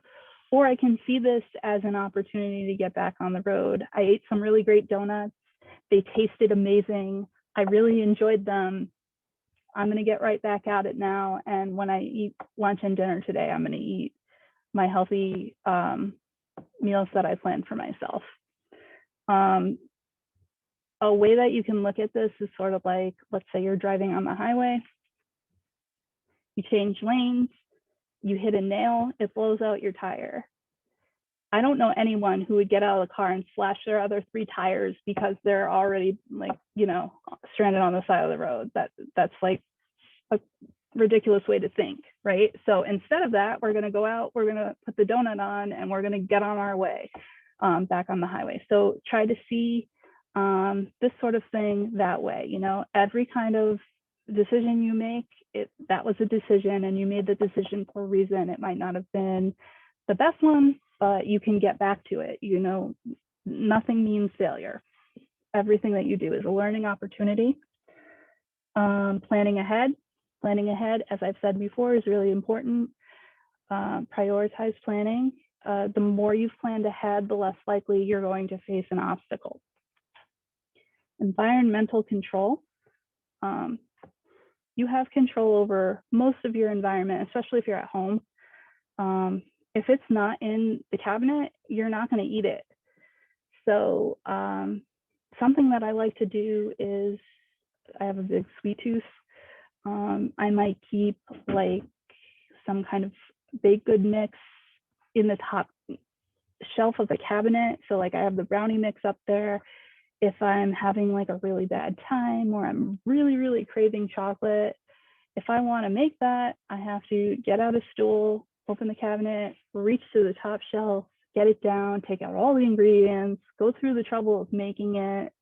Or I can see this as an opportunity to get back on the road. I ate some really great donuts. They tasted amazing. I really enjoyed them. I'm going to get right back at it now. And when I eat lunch and dinner today, I'm going to eat my healthy meals that I planned for myself. A way that you can look at this is sort of like, let's say you're driving on the highway, you change lanes, you hit a nail, it blows out your tire. I don't know anyone who would get out of the car and slash their other 3 tires because they're already stranded on the side of the road. That's like a ridiculous way to think, right? So instead of that, we're going to go out, we're going to put the donut on, and we're going to get on our way back on the highway. So try to see this sort of thing that way. Every kind of decision you make, that was a decision, and you made the decision for a reason. It might not have been the best one, but you can get back to it. Nothing means failure. Everything that you do is a learning opportunity. Planning ahead, as I've said before, is really important. Prioritize planning. The more you've planned ahead, the less likely you're going to face an obstacle. Environmental control. You have control over most of your environment, especially if you're at home. If it's not in the cabinet, you're not going to eat it. So something that I like to do is, I have a big sweet tooth. I might keep like some kind of baked good mix in the top shelf of the cabinet. So like I have the brownie mix up there. If I'm having like a really bad time, or I'm really, really craving chocolate, If I want to make that, I have to get out a stool, open the cabinet, reach to the top shelf, get it down, take out all the ingredients, go through the trouble of making it,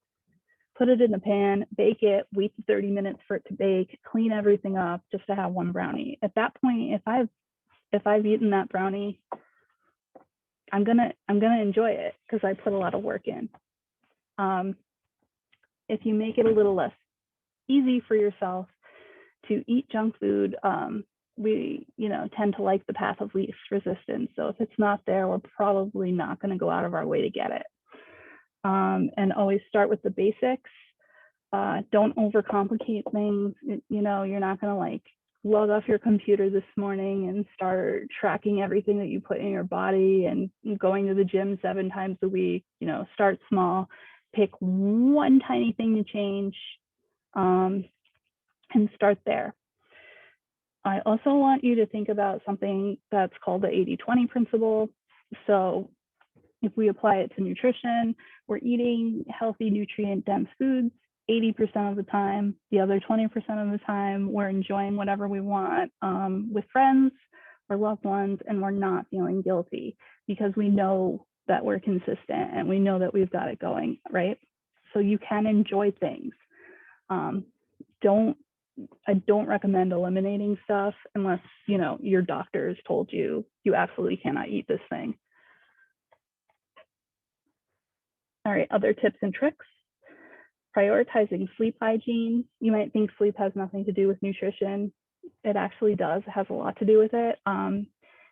put it in the pan, bake it, wait 30 minutes for it to bake, clean everything up just to have one brownie. At that point, if I've eaten that brownie, I'm gonna enjoy it because I put a lot of work in. If you make it a little less easy for yourself to eat junk food, we tend to like the path of least resistance. So if it's not there, we're probably not going to go out of our way to get it. And always start with the basics. Don't overcomplicate things. You're not going to like log off your computer this morning and start tracking everything that you put in your body and going to the gym 7 times a week. Start small, pick one tiny thing to change, and start there. I also want you to think about something that's called the 80-20 principle. So if we apply it to nutrition, we're eating healthy, nutrient-dense foods 80% of the time. The other 20% of the time, we're enjoying whatever we want with friends or loved ones, and we're not feeling guilty because we know that we're consistent and we know that we've got it going, right? So you can enjoy things. I don't recommend eliminating stuff unless, your doctor has told you absolutely cannot eat this thing. All right, other tips and tricks. Prioritizing sleep hygiene. You might think sleep has nothing to do with nutrition. It actually does. It has a lot to do with it.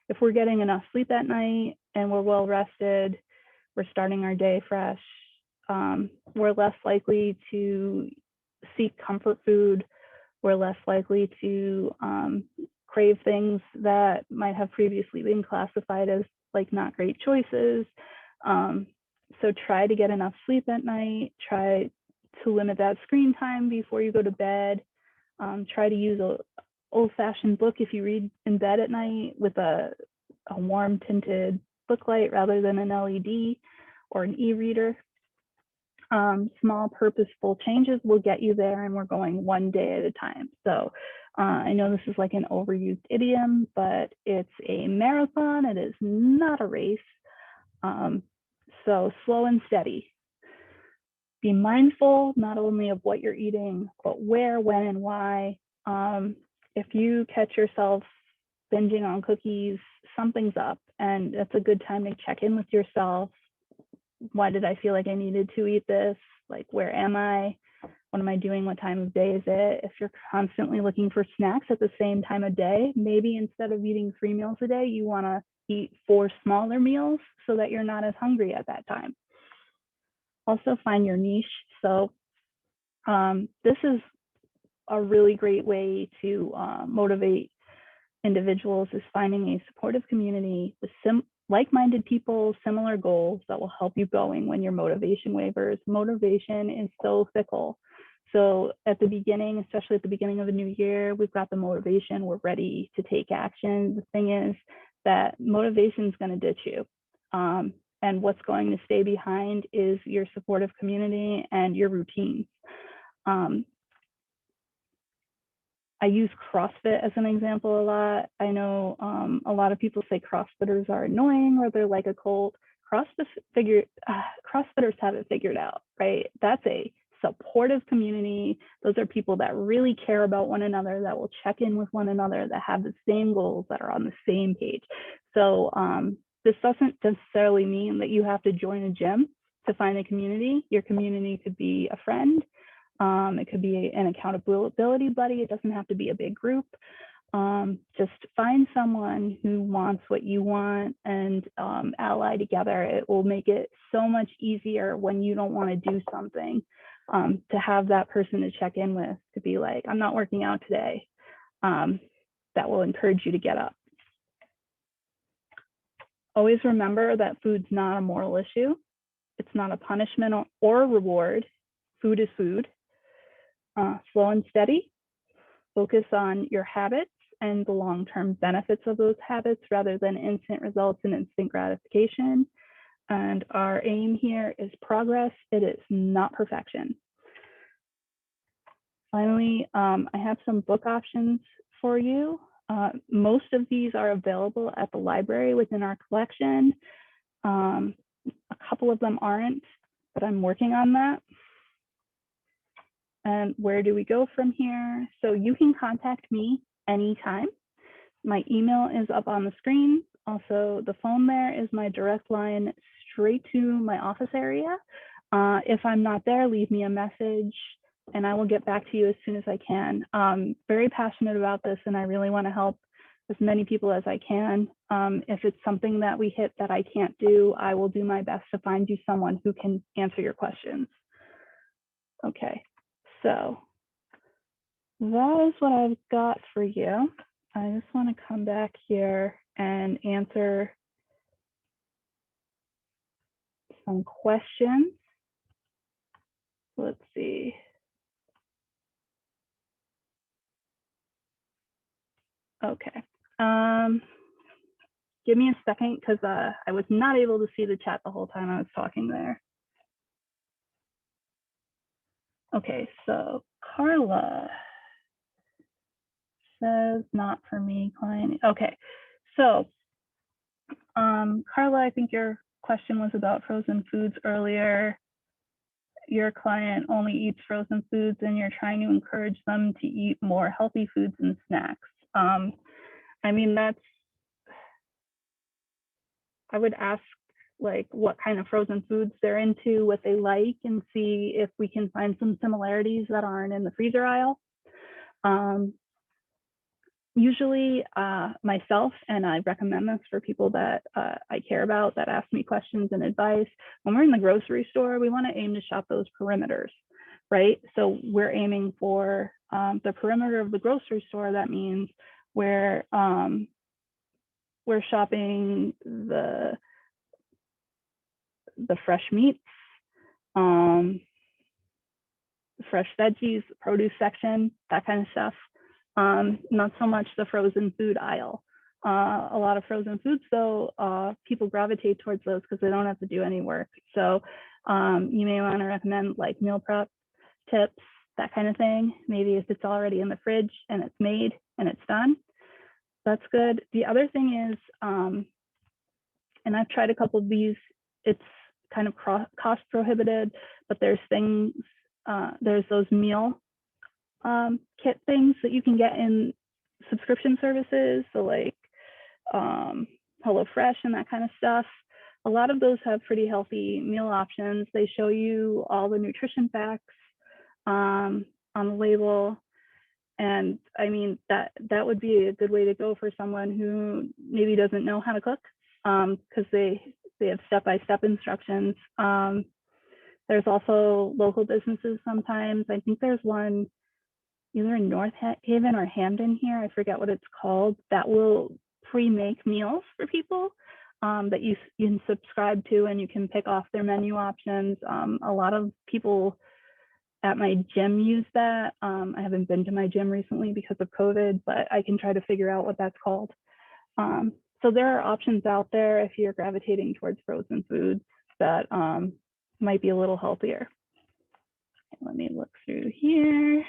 If we're getting enough sleep at night and we're well rested, we're starting our day fresh, we're less likely to seek comfort food. We're less likely to crave things that might have previously been classified as like not great choices. So try to get enough sleep at night. Try to limit that screen time before you go to bed. Try to use an old-fashioned book if you read in bed at night with a warm tinted book light rather than an LED or an e-reader. Small purposeful changes will get you there, and we're going one day at a time. So I know this is like an overused idiom, but it's a marathon. It is not a race. So slow and steady. Be mindful not only of what you're eating, but where, when, and why. If you catch yourself binging on cookies, something's up, and it's a good time to check in with yourself. Why did I feel like I needed to eat this? Like, where am I? What am I doing? What time of day is it? If you're constantly looking for snacks at the same time of day, maybe instead of eating 3 meals a day, you want to eat 4 smaller meals so that you're not as hungry at that time. Also find your niche. So this is a really great way to motivate individuals, is finding a supportive community with like-minded people, similar goals that will help you going when your motivation wavers. Motivation is so fickle. So at the beginning, especially at the beginning of a new year, we've got the motivation, we're ready to take action. The thing is that motivation is going to ditch you. And what's going to stay behind is your supportive community and your routines. I use CrossFit as an example a lot. I know a lot of people say CrossFitters are annoying or they're like a cult. CrossFitters have it figured out, right? That's a supportive community. Those are people that really care about one another, that will check in with one another, that have the same goals, that are on the same page. So this doesn't necessarily mean that you have to join a gym to find a community. Your community could be a friend. It could be an accountability buddy. It doesn't have to be a big group. Just find someone who wants what you want and ally together. It will make it so much easier when you don't want to do something, to have that person to check in with, to be like, I'm not working out today. That will encourage you to get up. Always remember that food's not a moral issue. It's not a punishment or a reward. Food is food. Slow and steady. Focus on your habits and the long-term benefits of those habits rather than instant results and instant gratification. And our aim here is progress. It is not perfection. Finally, I have some book options for you. Most of these are available at the library within our collection. A couple of them aren't, but I'm working on that. And where do we go from here? So you can contact me anytime. My email is up on the screen. Also, the phone there is my direct line straight to my office area. If I'm not there, leave me a message and I will get back to you as soon as I can. Very passionate about this and I really want to help as many people as I can. If it's something that we hit that I can't do, I will do my best to find you someone who can answer your questions. Okay, so that is what I've got for you. I just want to come back here and answer some questions. Let's see. Okay. Give me a second because I was not able to see the chat the whole time I was talking there. Okay, so Carla says not for me, client. Okay, so Carla, I think your question was about frozen foods earlier. Your client only eats frozen foods and you're trying to encourage them to eat more healthy foods and snacks. I mean, I would ask like what kind of frozen foods they're into, what they like, and see if we can find some similarities that aren't in the freezer aisle. Usually myself, and I recommend this for people that I care about that ask me questions and advice, when we're in the grocery store, we want to aim to shop those perimeters, right? So we're aiming for the perimeter of the grocery store. That means we're shopping the fresh meats, fresh veggies, produce section, that kind of stuff. Not so much the frozen food aisle. A lot of frozen foods, though, people gravitate towards those because they don't have to do any work. So you may want to recommend like meal prep tips, that kind of thing. Maybe if it's already in the fridge and it's made and it's done, that's good. The other thing is, and I've tried a couple of these, it's kind of cost prohibited, but there's things, there's those meal kit things that you can get in subscription services, so like HelloFresh and that kind of stuff. A lot of those have pretty healthy meal options. They show you all the nutrition facts on the label, and I mean that would be a good way to go for someone who maybe doesn't know how to cook, because they have step-by-step instructions. There's also local businesses sometimes. I think there's one either in North Haven or Hamden here, I forget what it's called, that will pre-make meals for people that you can subscribe to, and you can pick off their menu options. A lot of people at my gym use that. I haven't been to my gym recently because of COVID, but I can try to figure out what that's called. So there are options out there if you're gravitating towards frozen foods that might be a little healthier. Okay, let me look through here.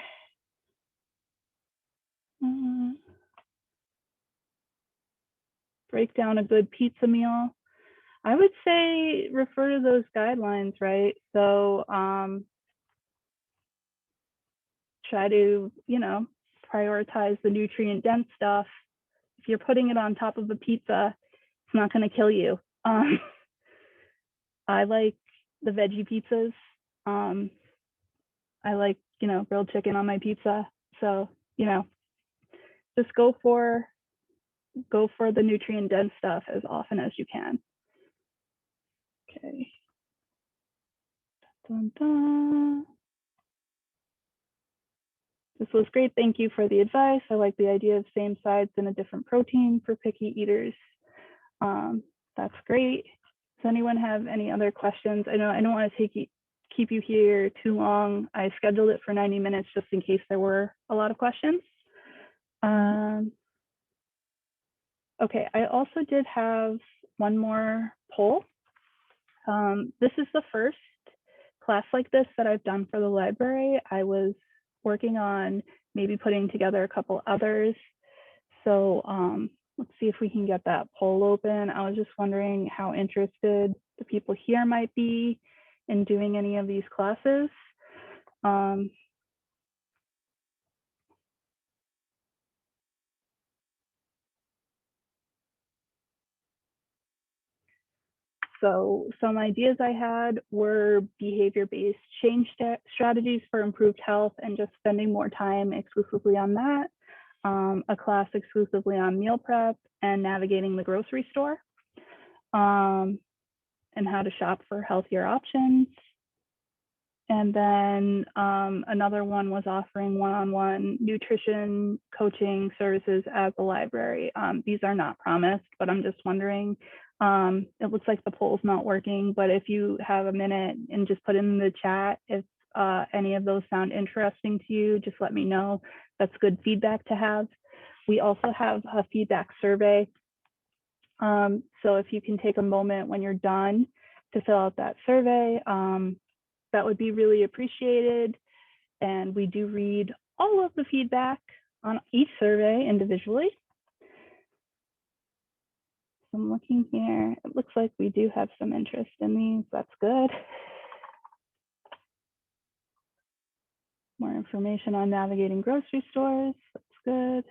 Break down a good pizza meal. I would say refer to those guidelines, right? So try to, prioritize the nutrient dense stuff. If you're putting it on top of a pizza, it's not going to kill you. I like the veggie pizzas. I like, grilled chicken on my pizza. So, just go for the nutrient dense stuff as often as you can. Okay. Dun, dun. This was great. Thank you for the advice. I like the idea of same sides and a different protein for picky eaters. That's great. Does anyone have any other questions? I know I don't want to keep you here too long. I scheduled it for 90 minutes just in case there were a lot of questions. Okay, I also did have one more poll. This is the first class like this that I've done for the library. I was working on maybe putting together a couple others. So let's see if we can get that poll open. I was just wondering how interested the people here might be in doing any of these classes. So some ideas I had were behavior-based change strategies for improved health and just spending more time exclusively on that. A class exclusively on meal prep and navigating the grocery store, and how to shop for healthier options. And then another one was offering one-on-one nutrition coaching services at the library. These are not promised, but I'm just wondering, it looks like the poll's not working, but if you have a minute and just put in the chat, if any of those sound interesting to you, just let me know. That's good feedback to have. We also have a feedback survey. So if you can take a moment when you're done to fill out that survey, that would be really appreciated. And we do read all of the feedback on each survey individually. So I'm looking here. It looks like we do have some interest in these. That's good. More information on navigating grocery stores. That's good.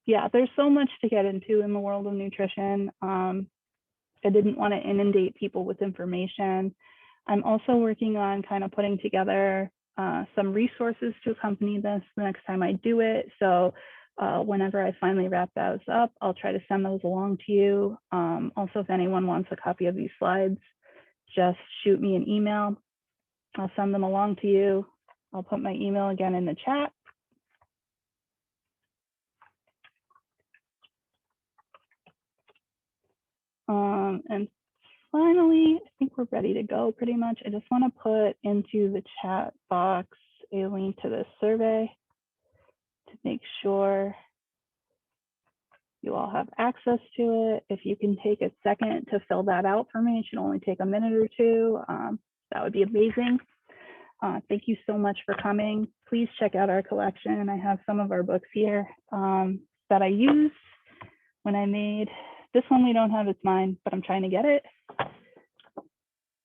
Yeah, there's so much to get into in the world of nutrition. I didn't want to inundate people with information. I'm also working on kind of putting together some resources to accompany this the next time I do it. So whenever I finally wrap those up, I'll try to send those along to you. Also, if anyone wants a copy of these slides, just shoot me an email. I'll send them along to you. I'll put my email again in the chat. And finally, I think we're ready to go pretty much. I just want to put into the chat box a link to this survey to make sure you all have access to it. If you can take a second to fill that out for me, it should only take a minute or two. That would be amazing. Thank you so much for coming. Please check out our collection. I have some of our books here that I used when I made this one. We don't have, it's mine, but I'm trying to get it.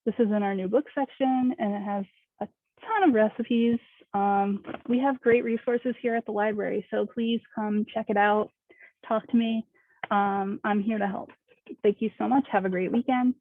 This is in our new book section, and it has a ton of recipes. We have great resources here at the library, so please come check it out. Talk to me. I'm here to help. Thank you so much. Have a great weekend.